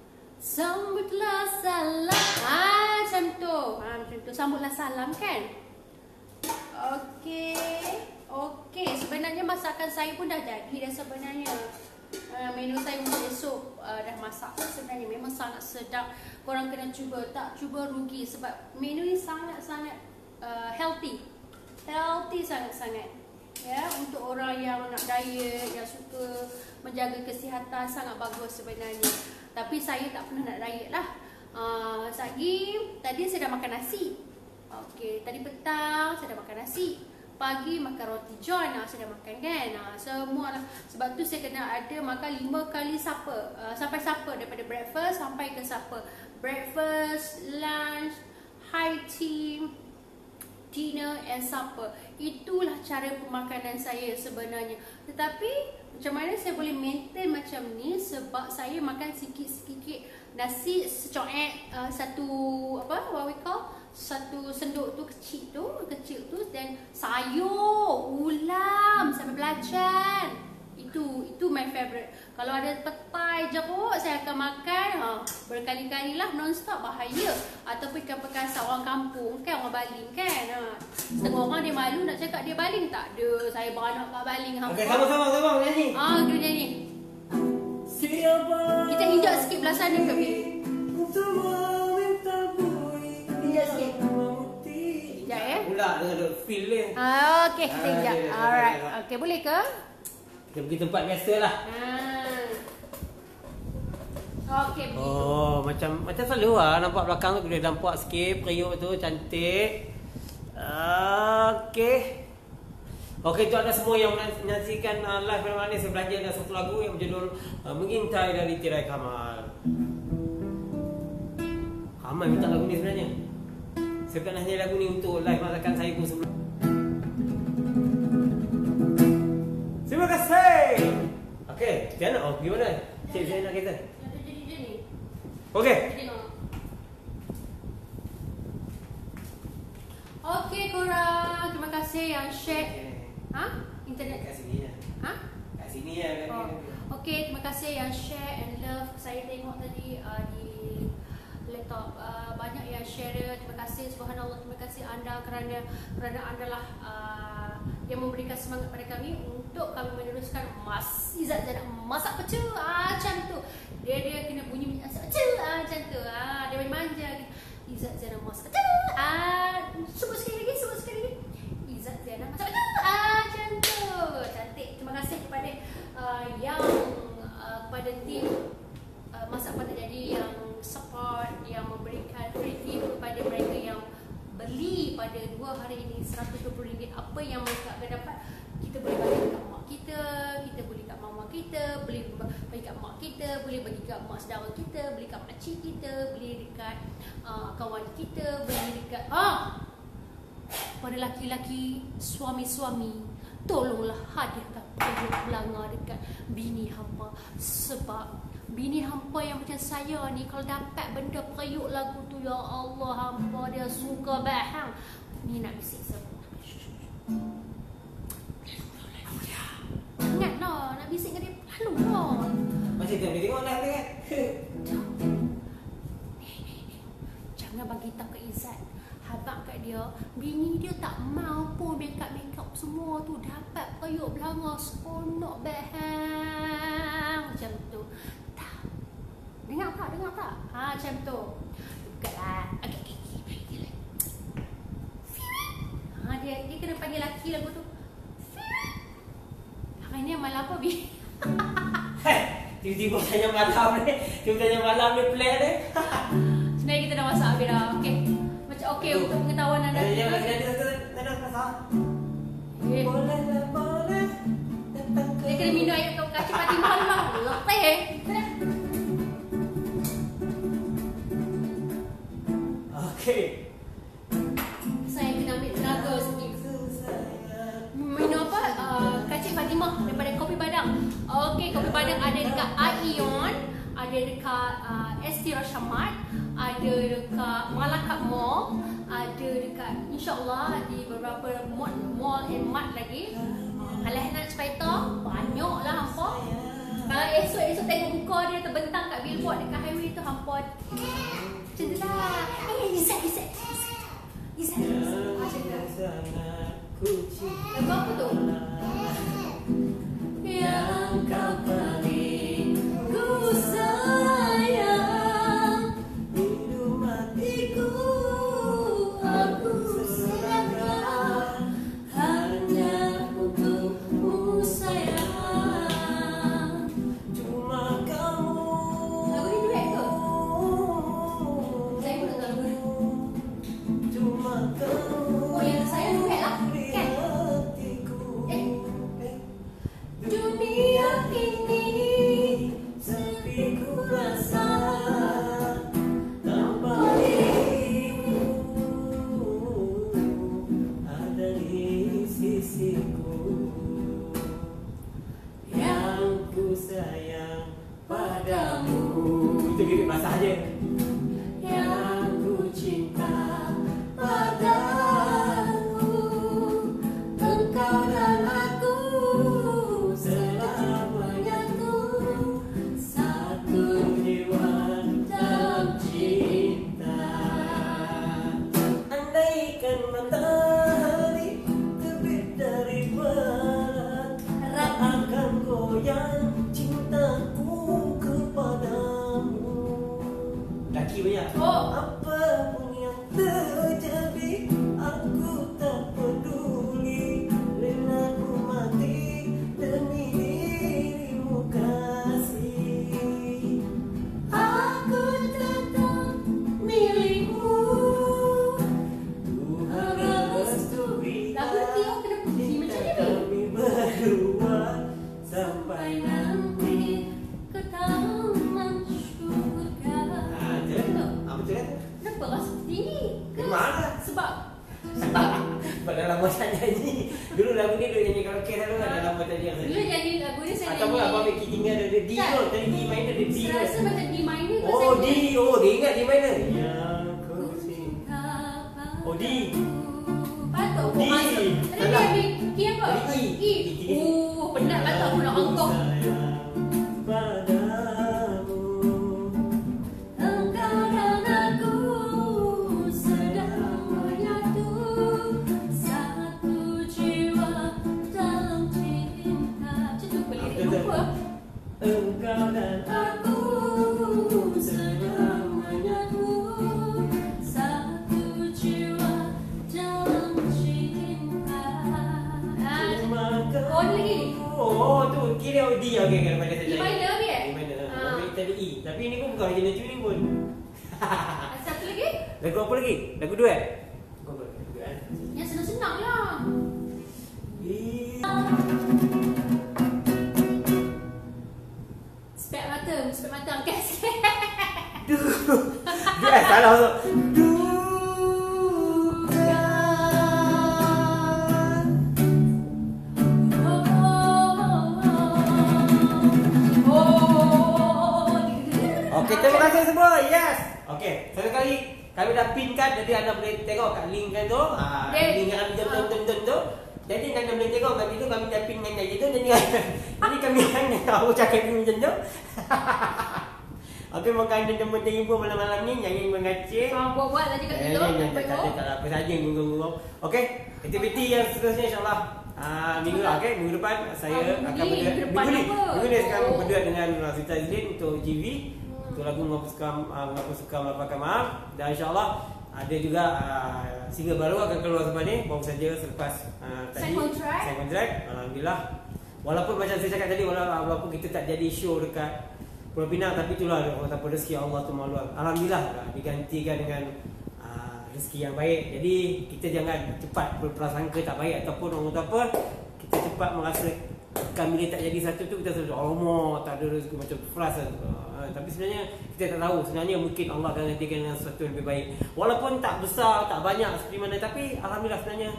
sambutlah salam. Macam tu. Macam tu. Sambutlah salam kan. Okey, sebenarnya masakan saya pun dah jadi dah sebenarnya. Menu saya untuk esok dah masak. Sebenarnya memang sangat sedap. Korang kena cuba, tak cuba rugi sebab menu ni sangat-sangat healthy. Healthy sangat-sangat. Ya, untuk orang yang nak diet, yang suka menjaga kesihatan, sangat bagus sebenarnya. Tapi saya tak pernah nak diet lah. Tadi saya dah makan nasi. Okey, tadi petang saya dah makan nasi. Pagi makan roti john, saya dah makan kan. Semua lah. Sebab tu saya kena ada makan 5 kali supper. Sampai supper, daripada breakfast sampai ke supper. Breakfast, lunch, high tea, dinner and supper. Itulah cara pemakanan saya sebenarnya. Tetapi macam mana saya boleh maintain macam ni? Sebab saya makan sikit-sikit nasi secoek, satu apa, what we call, satu senduk tu kecil tu dan sayur, ulam sampai belacan. Itu my favorite. Kalau ada petai, jeruk, saya akan makan berkali-kali lah, non-stop, bahaya. Ataupun ikan perkasa orang kampung kan, orang baling kan. Setengah orang dia malu nak cakap dia baling. Tak ada, saya beranak kat baling. Okey, sama-sama nyanyi. Kita nyanyi. Kita injak sikit belah sana ke Pi? Injak sikit. Injak Pula dengan feel dia. Okey, kita injak. Alright. Okey, boleh ke? Kita pergi tempat biasa lah. Okey, begitu. Macam selalu lah. Nampak belakang tu, boleh nampak sikit periuk tu, cantik. Okey, tu ada semua yang menyaksikan live malam ni. Saya belanja dengan satu lagu yang berjudul Mengintai dari Tirai Kamal. Amal minta lagu ni sebenarnya. Saya tak nak nyanyi lagu ni untuk live masakan saya pun sebelum. Terima kasih. Okey, Tiana, gimana? Cik saya nak kata. Jadi ni. Okey. Okey korang, terima kasih yang share. Internet. Kat sini ya. Kat sini ya. Okey, terima kasih yang share and love. Saya tengok tadi di laptop banyak yang share. Terima kasih, subhanallah, terima kasih anda kerana anda lah yang memberikan semangat pada kami untuk kami meneruskan Izzat Zainab masak pecel macam tu. Dia kena bunyi masak pecel macam tu. Dia main manja. Izzat Zainab masak pecel. Sebut sekali lagi. Izzat Zainab masak pecel macam tu. Cantik. Terima kasih kepada yang kepada tim Masak Pandai Jadi yang support, yang memberikan free gift kepada mereka yang beli pada 2 hari ini RM120. Apa yang mereka akan dapat, kita boleh bagi kat mak kita, kita beli kat mama kita, beli bagi kat mak kita, boleh bagi kat mak saudara kita, beli kat makcik kita, beli dekat kawan kita, beli dekat pada laki-laki, suami-suami, tolonglah hadiahkan payung belanga dekat bini hampa. Sebab bini hampa yang macam saya ni, kalau dapat benda periuk lagu tu, ya Allah, hampa dia suka bahang. Ni nak bisik siapa? Ingatlah, nak bisik dengan dia lalu lah. Macam tu, dia tengok live dia kan? Jangan bagi tahu ke Izzat. Habaq kat dia, bini dia tak mau pun make up semua tu, dapat periuk belanga seronok bahang. Macam tu. Tak. Dengar tak? Macam tu. Bukanlah. Okay. Dia kena panggil laki lagu tu. Hari ni malam apa, Bi? Tiba-tiba tanya malam ni. Play ni. Sebenarnya kita dah masak habis dah. Okey, untuk pengetahuan anda. Dia masak. Boleh. Dia kena minum air kacang Fatimah dulu lah. Letih. Okey. Saya kena ambil tenaga sikit. Minum apa? Kacang Fatimah daripada Kopi Padang. Okey, Kopi Padang ada dekat Aion, ada dekat ST Rashamat, ada dekat Malacca Mall, ada dekat insyaAllah di beberapa mall and mart lagi. Kalau nak sepeta, banyak lah hampa. Kalau esok tengok muka dia terbentang kat billboard dekat highway tu, hampa macam tu lah. Izzat. Lagu apa tu? Yang kau paling ku sayang, hidup matiku aku serahkan hanya untukmu sayang. Cuma kamu. Lagu ni duet ke? Saya pun tak tahu lagu ni. Cuma kamu. Oh, yang saya duet lah kan? Dunia ini sepi ku rasa tanpa dirimu ada di sisiku, yang ku sayang padamu. Itu gini basah je. Yang ku cinta padamu, engkau dan aku selamanya tuh satu jiwa dalam cinta. Andaikan matahari terbit dari barat, akan goyang cintaku kepadamu. Dah saya Ataupun nyanyi. Abang Meki tinggal ada D Tak. tu. Tadi D minor ada D Saya tu. rasa macam D minor ke Oh D. saya? Oh dia ingat D minor. Yang ku cinta. Oh D. Patut D. aku masuk. Tadi Salah. dia key apa? Tadi E. E. Oh, penat lah tak aku nak angkong. Engkau dan aku sedang menyatu, satu jiwa dalam cinta. Macam tu boleh Betul, betul. lupa. Engkau dan Aku sedang menyatu, satu jiwa dalam cinta. Oh, ada lagi. Oh tu kira D. Okey okey pada saya. D minor ni eh? D minor. Ah. Tapi tadi E. Tapi ni pun bukan original tuning pun. Satu lagi? Lagu apa lagi? Lagu duet. Lagu apa? Lagu duet. Yang senang-senang lah. Spek mata angkat sikit. Duet salah tu. Okey, terima kasih semua. Yes. Okey, satu kali kami dah pinkan, jadi anda boleh tengok kat link kan tu. Link yang jom tu. Jadi anda boleh tengok kat situ kami dah pin dengan gitu. Jadi kami hanya aku cakap macam tu. Okey, maka anda jumpa terhibur malam-malam ni nyanyi mengacir. Buat-buat lah juga dulu. Tak apa saja gurung-gurung. Okey, aktiviti yang seterusnya insya-Allah minggu depan saya akan minggu minggu ni sekarang Oh. berduet dengan Sita Izlin untuk GV. Untuk lagu Mengaku Suka Melapangkan Maaf. Dan insya-Allah ada juga single baru akan keluar selepas ni, baru saja selepas tadi sign contract. Alhamdulillah. Walaupun macam saya cakap tadi, walaupun kita tak jadi show dekat Pulau Pinang, tapi itulah orang tanpa rezeki Allah tu mahu. Alhamdulillah digantikan dengan rezeki yang baik. Jadi kita jangan cepat berprasangka tak baik ataupun orang kata apa, kita cepat merasa kami tak jadi satu tu kita rasa alamak tak ada rezeki, macam frust. Tapi sebenarnya kita tak tahu, sebenarnya mungkin Allah akan gantikan dengan sesuatu yang lebih baik. Walaupun tak besar, tak banyak seperti mana, tapi alhamdulillah sebenarnya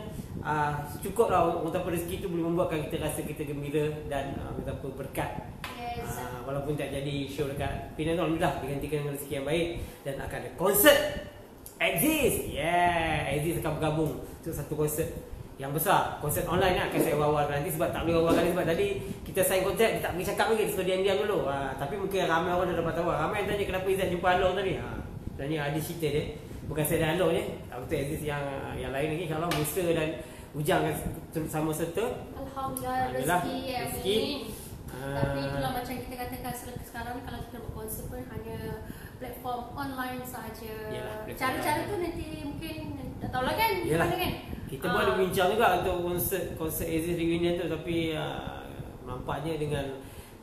cukuplah orang tanpa rezeki tu boleh membuatkan kita rasa kita gembira dan orang tanpa berkat. Yes. Walaupun tak jadi show dekat Penang tu, alhamdulillah digantikan dengan rezeki yang baik dan akan ada konsert Exist. Exist akan bergabung untuk satu konsert yang besar. Konsert online ni akan saya awal-awal nanti sebab tak boleh awal-awal sebab tadi kita sign kontrak, dia tak pergi cakap lagi, dia suruh diam-diam dulu. Tapi mungkin ramai orang dah dapat tahu. Ramai yang tanya kenapa Izzat jumpa Along tadi. Sebenarnya ada cerita dia. Bukan saya dan Along je. Untuk Exist yang lain lagi, insya-Allah Musa dan Ujang akan sama serta. Alhamdulillah rezeki. Rezeki. Tapi itulah macam kita katakan sekarang kalau kita buat konsert pun hanya platform online sahaja. Yalah, platform Cara-cara online. tu nanti mungkin tak tahulah kan. Yalah. Mana kan? Kita pun ada bincang juga untuk konsert Exist reunion tu, tapi nampaknya dengan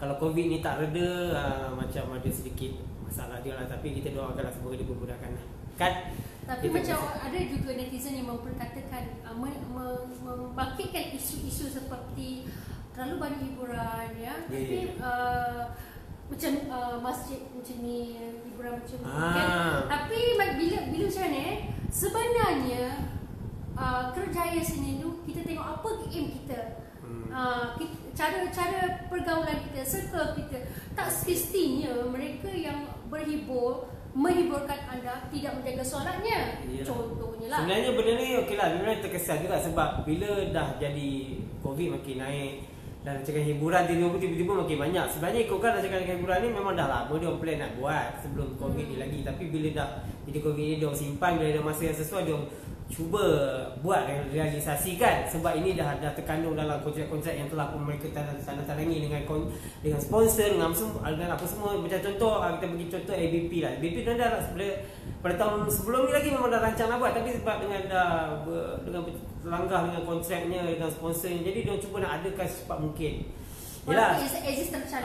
kalau COVID ni tak reda, macam ada sedikit masalah dia lah. Tapi kita doakanlah semoga dia memudahkan lah. Kan? Tapi Kita macam ada juga netizen yang memperkatakan membangkitkan isu-isu seperti terlalu banyak hiburan ya. Tapi macam masjid macam ni, hiburan macam ni kan. Tapi bila macam mana sebenarnya kerjaya seni tu kita tengok apa aim kita. Cara pergaulan kita, circle kita. Tak semestinya mereka yang menghiburkan anda tidak menjaga solatnya. Yalah. Contohnya lah. Sebenarnya benda ni okeylah, sebenarnya terkesan juga sebab bila dah jadi COVID makin naik dan rancangan hiburan tiba-tiba makin banyak. Sebenarnya ikutkan rancangan hiburan ni memang dah lama dia orang plan nak buat sebelum COVID ni lagi. Tapi bila dah jadi COVID ni dia orang simpan, bila ada masa yang sesuai dia orang cuba buat dan realisasikan. Sebab ini dah terkandung dalam kontrak-kontrak yang telah pun mereka tandatangi dengan sponsor, dengan apa semua. Macam contoh, kita bagi contoh ABP lah. ABP tu dah pada tahun sebelum ni lagi memang dah rancang nak buat, tapi sebab dengan dengan terlanggar dengan kontraknya, dengan sponsornya, jadi dia cuba nak adakan secepat mungkin. Yalah.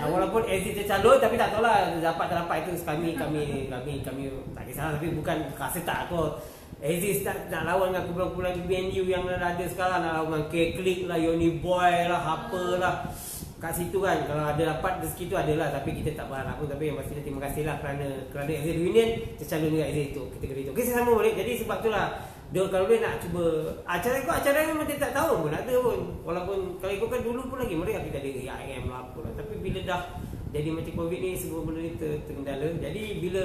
Walaupun Exist tercalon, tapi tak tahulah dapat tak dapat itu kami tak kisah, tapi bukan rasa tak apa. Exist nak lawan dengan kumpulan-kumpulan BNU yang ada sekarang, nak lawan dengan K-Click lah, Yoni Boy lah, apa lah kat situ kan. Kalau ada dapat rezeki tu adalah, tapi kita tak berharap pun. Tapi yang pastinya terima kasih lah kerana Exist Reunion tercalon juga Exist tu, kita kena itu. Okay, saya sama balik. Jadi sebab tu lah dia kalau boleh nak cuba acara memang dia tak tahu pun ada pun. Walaupun kalau ikutkan dulu pun lagi mereka kita ada AIM lah apa lah. Tapi dah jadi macam COVID ni, semua benda ni terkendala. Jadi bila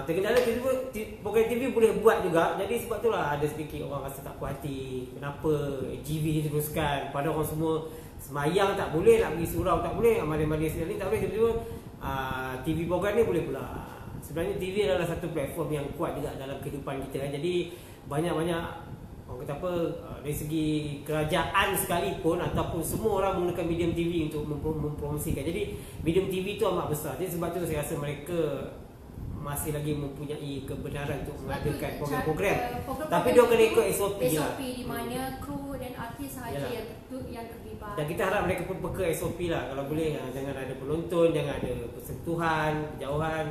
terkendala, program TV boleh buat juga. Jadi sebab tu lah ada sedikit orang rasa tak puas hati, kenapa GV diteruskan, pada orang semua semayang tak boleh, nak pergi surau tak boleh, amal-amal ni tak boleh, tiba-tiba TV program ni boleh pula. Sebenarnya TV adalah satu platform yang kuat juga dalam kehidupan kita kan. Jadi banyak-banyak orang kata apa, dari segi kerajaan sekalipun ataupun semua orang menggunakan medium TV untuk mempromosikan. Jadi medium TV tu amat besar. Jadi sebab tu saya rasa mereka masih lagi mempunyai kebenaran untuk mengadakan program-program. Tapi dia kena ikut SOP lah. Di mana kru dan artis sahaja yang terlibat. Dan kita harap mereka pun peka SOP lah. Kalau boleh jangan ada penonton, jangan ada persentuhan, kejauhan.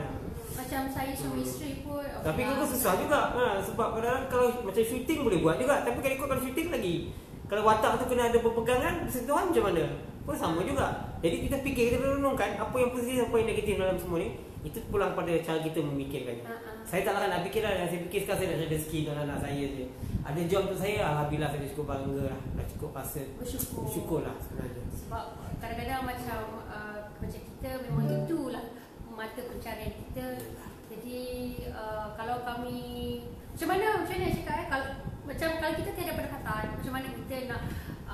Macam saya suami isteri pun tapi kau susah juga sebab kadang-kadang kalau macam syuting boleh buat juga, tapi kalau syuting lagi, kalau watak tu kena ada berpegangan, bersentuhan macam mana pun sama juga. Jadi kita fikir, kita renungkan apa yang positif, apa yang negatif dalam semua ni. Itu pulang pada cara kita memikirkannya. Saya tak nak fikir lah. Saya fikir sekarang saya nak ada rezeki dalam anak saya je. Ada job untuk saya, alhamdulillah saya cukup bangga lah. Dah cukup rasa bersyukur lah sebenarnya. Sebab kadang-kadang macam kita memang itulah mata pencarian kita. Jadi kalau kami macam mana cakap kalau kita tiada pendapatan, macam mana kita nak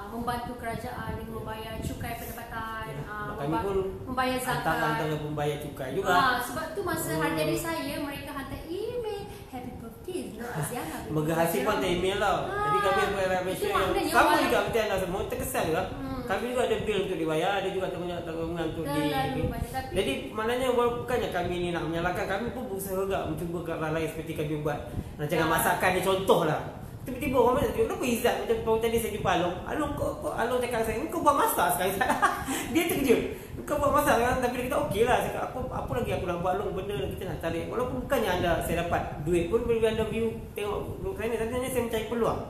membantu kerajaan dengan membayar cukai pendapatan, kami pun membayar zakat, antara membayar cukai juga. sebab tu masa hari jadi saya, mereka hantar email happy birthday Ziana. Megahasi pun hantar email lah. Jadi kami sama juga macam anda semua terkesan juga. Kami juga ada bil untuk dibayar, ada juga tanggungan untuk jadi maknanya bukannya kami ni nak menyalahkan, kami pun berusaha juga mencuba ke arah lain seperti kami buat rancangan masakan ni, contoh lah. Tiba-tiba orang macam tu, kenapa Izzat macam tadi saya jumpa Along Along cakap saya, kau buat masak sekarang. Dia terkejut, kau buat masak sekarang. Tapi dia kata okey lah. Saya kata apa lagi aku nak buat Along, benda kita nak tarik. Walaupun bukannya saya dapat duit pun, bila anda view tengok vlog saya ni, sebenarnya saya mencari peluang.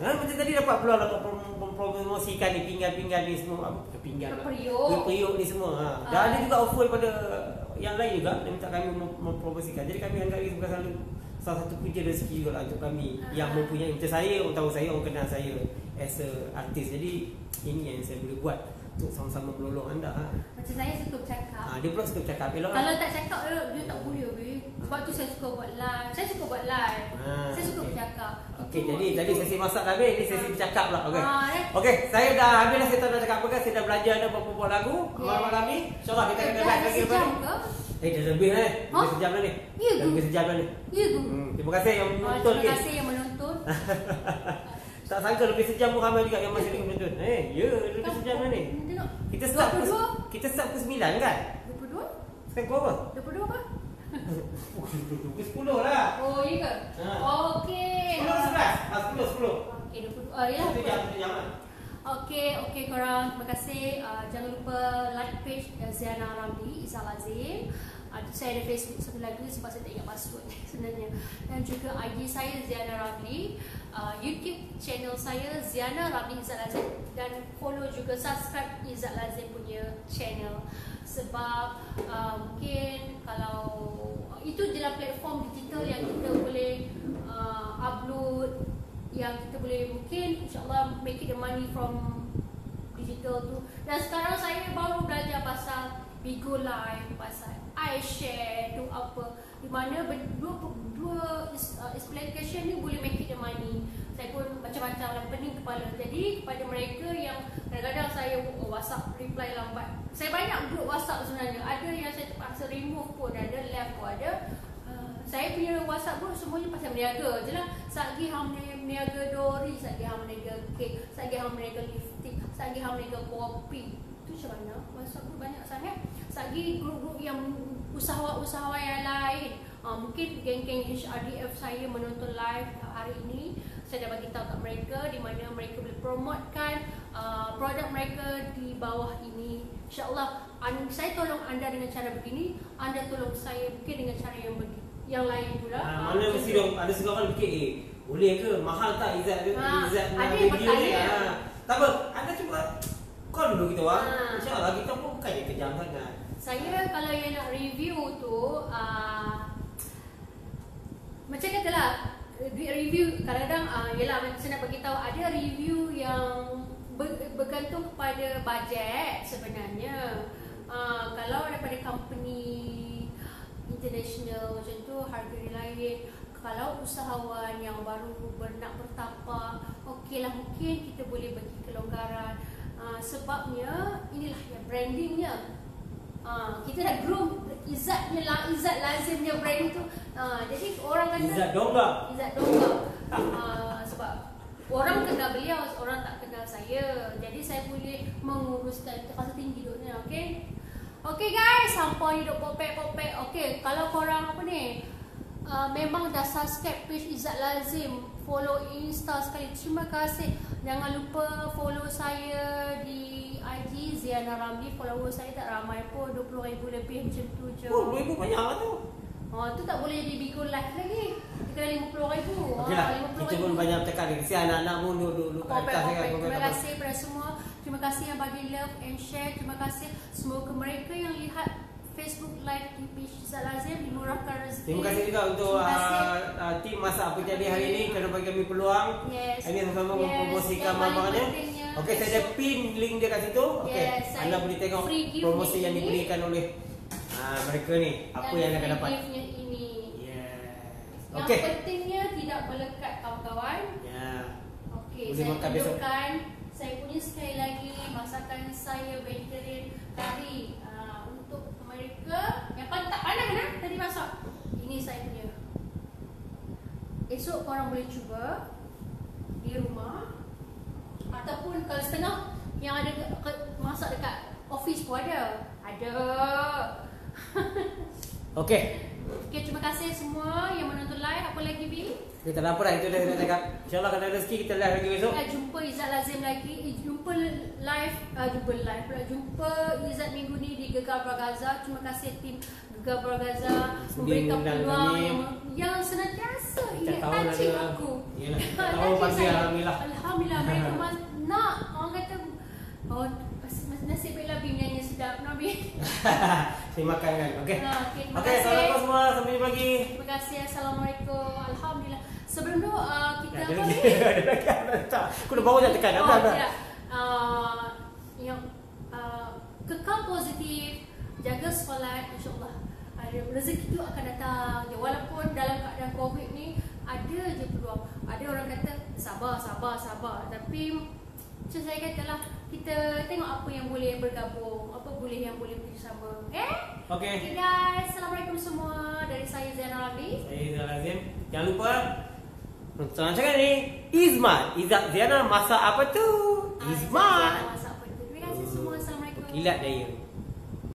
Macam tadi dapat peluang lah untuk mempromosikan ni, pinggan-pinggan ni semua. Pinggan lah, periuk ni semua. Dan ada juga offer pada yang lain juga, dia minta kami mempromosikan. Jadi kami anggap ini sebagai salah satu punca rezeki juga lah untuk kami yang mempunyai, macam saya, orang tahu saya, orang kenal saya as a artist. Jadi ini yang saya boleh buat untuk sama-sama menolong anda. Macam saya suka bercakap. Dia pula suka bercakap. Kalau tak cakap dia tak boleh. Sebab tu saya suka buat live. Saya suka buat live. Saya suka bercakap. Okey, jadi tadi sesi masak dah habis, ni sesi bercakap pula. Okey, saya dah habis dah, saya tak nak cakap apa kan. Saya dah belajar dah beberapa buat lagu malam ni. InsyaAllah kita akan live lagi lepas ni. Dah lebih dah ni. Dah sejam dah ni. Dah lebih sejam dah ni. Terima kasih yang menonton. Terima kasih yang menonton. Tak sangka lebih sejam pun ramai juga yang masih lagi menonton. Ya, lebih sejam dah ni. Kita start pukul 9 kan? 22? Sekarang pukul apa? 22 apa? Pukul 10 lah. Oh, iya ke? Okey. 10 ke 11? 10. Okey, 20. Ya. Okey korang, terima kasih. Jangan lupa like page Ziana Ramli Izzat Lazim. Saya ada Facebook satu lagi sebab saya tak ingat password sebenarnya. Dan juga IG saya Ziana Ramli, YouTube channel saya Ziana Ramli Izzat Lazim, dan follow juga, subscribe Izzat Lazim punya channel. Sebab mungkin kalau itu adalah platform digital yang kita boleh upload, yang kita boleh mungkin insyaAllah make it the money from digital tu. Dan sekarang saya baru belajar pasal Bigo Live, pasal iShare tu apa, di mana dua application ni boleh make it the money. Saya pun macam-macam lah, pening kepala. Jadi kepada mereka yang kadang-kadang saya WhatsApp reply lambat, saya banyak group WhatsApp sebenarnya, ada yang saya terpaksa remove pun, ada left pun ada. Saya punya WhatsApp group semuanya pasal meniaga je lah. Satgi hang meniaga dori, satgi hang meniaga kek, satgi hang meniaga lipstick, satgi hang meniaga kopi. Tu macam mana? WhatsApp group banyak sangat. Satgi grup-grup yang usahawan yang lain. Mungkin geng-geng HRDF saya menonton live hari ini. Saya dah bagi tahu kat mereka di mana mereka boleh promotekan produk mereka di bawah ini. InsyaAllah saya tolong anda dengan cara begini, anda tolong saya mungkin dengan cara yang lain pula. Mana mesti dong, ada seorang fikir, boleh ke, mahal tak Izzat ada yang video ni? bertanya. Tak apa, anda cuba call dulu kita orang. InsyaAllah kita pun bukannya kejam sangat. Saya kalau yang nak review tu macam katalah review kadang-kadang yelah, saya nak bagi tahu ada review yang bergantung kepada bajet sebenarnya. Kalau daripada company international macam tu harga dia lain. Kalau usahawan yang baru nak bertapak, okeylah, mungkin kita boleh bagi kelonggaran. Sebabnya inilah yang brandingnya. Kita dah groom Izzat Lazimnya brand tu. Jadi orang kata Izzat Donggak. Sebab orang kenal beliau, orang tak kenal saya. Jadi saya boleh menguruskan terasa tinggi duduknya. Okay guys, sampai duduk popek-popek. Okay, kalau korang apa ni, memang dah subscribe page Izzat Lazim, follow Insta sekali, terima kasih. Jangan lupa follow saya di IG Ziana Ramli. Follower saya tak ramai pun, 20,000 lebih macam tu je. 20,000 banyak lah tu. Tu tak boleh jadi Bigo Live lagi. Kita kena 50,000. Okey lah, kita pun banyak tekan ni. Kesian anak-anak pun duduk kat atas kan. Terima kasih kepada semua. Terima kasih yang bagi love and share. Terima kasih semoga mereka yang lihat Facebook Live di page Izzat Lazim dimurahkan rezeki. Terima kasih juga untuk tim Masak Apa Jadi hari ini kerana bagi kami peluang. Ini sama-sama mempromosikan mamaknya. Okey, saya ada pin link dia kat situ. Okey, anda boleh tengok promosi yang diberikan oleh mereka ni. Apa yang anda akan dapat. Yang pentingnya tidak melekat kawan-kawan. Okey, saya tunjukkan saya punya sekali lagi masakan saya vegetarian kari. Untuk mereka yang tak panas kan tadi masak. Ini saya punya. Esok korang boleh cuba di rumah. Ataupun kalau setengah yang ada masak dekat office pun ada. Okey. Okay, terima kasih semua yang menonton live. Apa lagi, Bi? Kita tak apa dah, itu dah kita cakap. InsyaAllah kalau ada rezeki kita live lagi besok. Jumpa Izzat Lazim lagi. Jumpa Izzat minggu ni di Gegar Bragaza. Terima kasih tim Gegar Bragaza memberikan peluang yang senantiasa ingat touching aku. Yalah, tak tahu pagi Alhamdulillah. Alhamdulillah, mereka nak orang kata nasib baiklah Bi nyanyi sedap. Nabi. Saya makan kan. Okey. Okey, assalamualaikum semua. Sampai jumpa lagi. Terima kasih. Assalamualaikum. Alhamdulillah. Sebelum tu kita ada lagi. Tak. Aku dah bawa dah tekan. Yang kekal positif, jaga solat, insya-Allah. Rezeki tu akan datang. Walaupun dalam keadaan COVID ni ada je peluang. Ada orang kata sabar. Tapi macam saya katalah, kita tengok apa yang boleh bergabung, apa yang boleh bersama. Okay guys, assalamualaikum semua. Dari saya Ziana Ramli. Saya Izzat Lazim. Jangan lupa nonton channel ni Izmat. Izzat Ziana masak apa tu? Izmat. Masak apa tu? Terima kasih semua. Assalamualaikum. Kilat daya.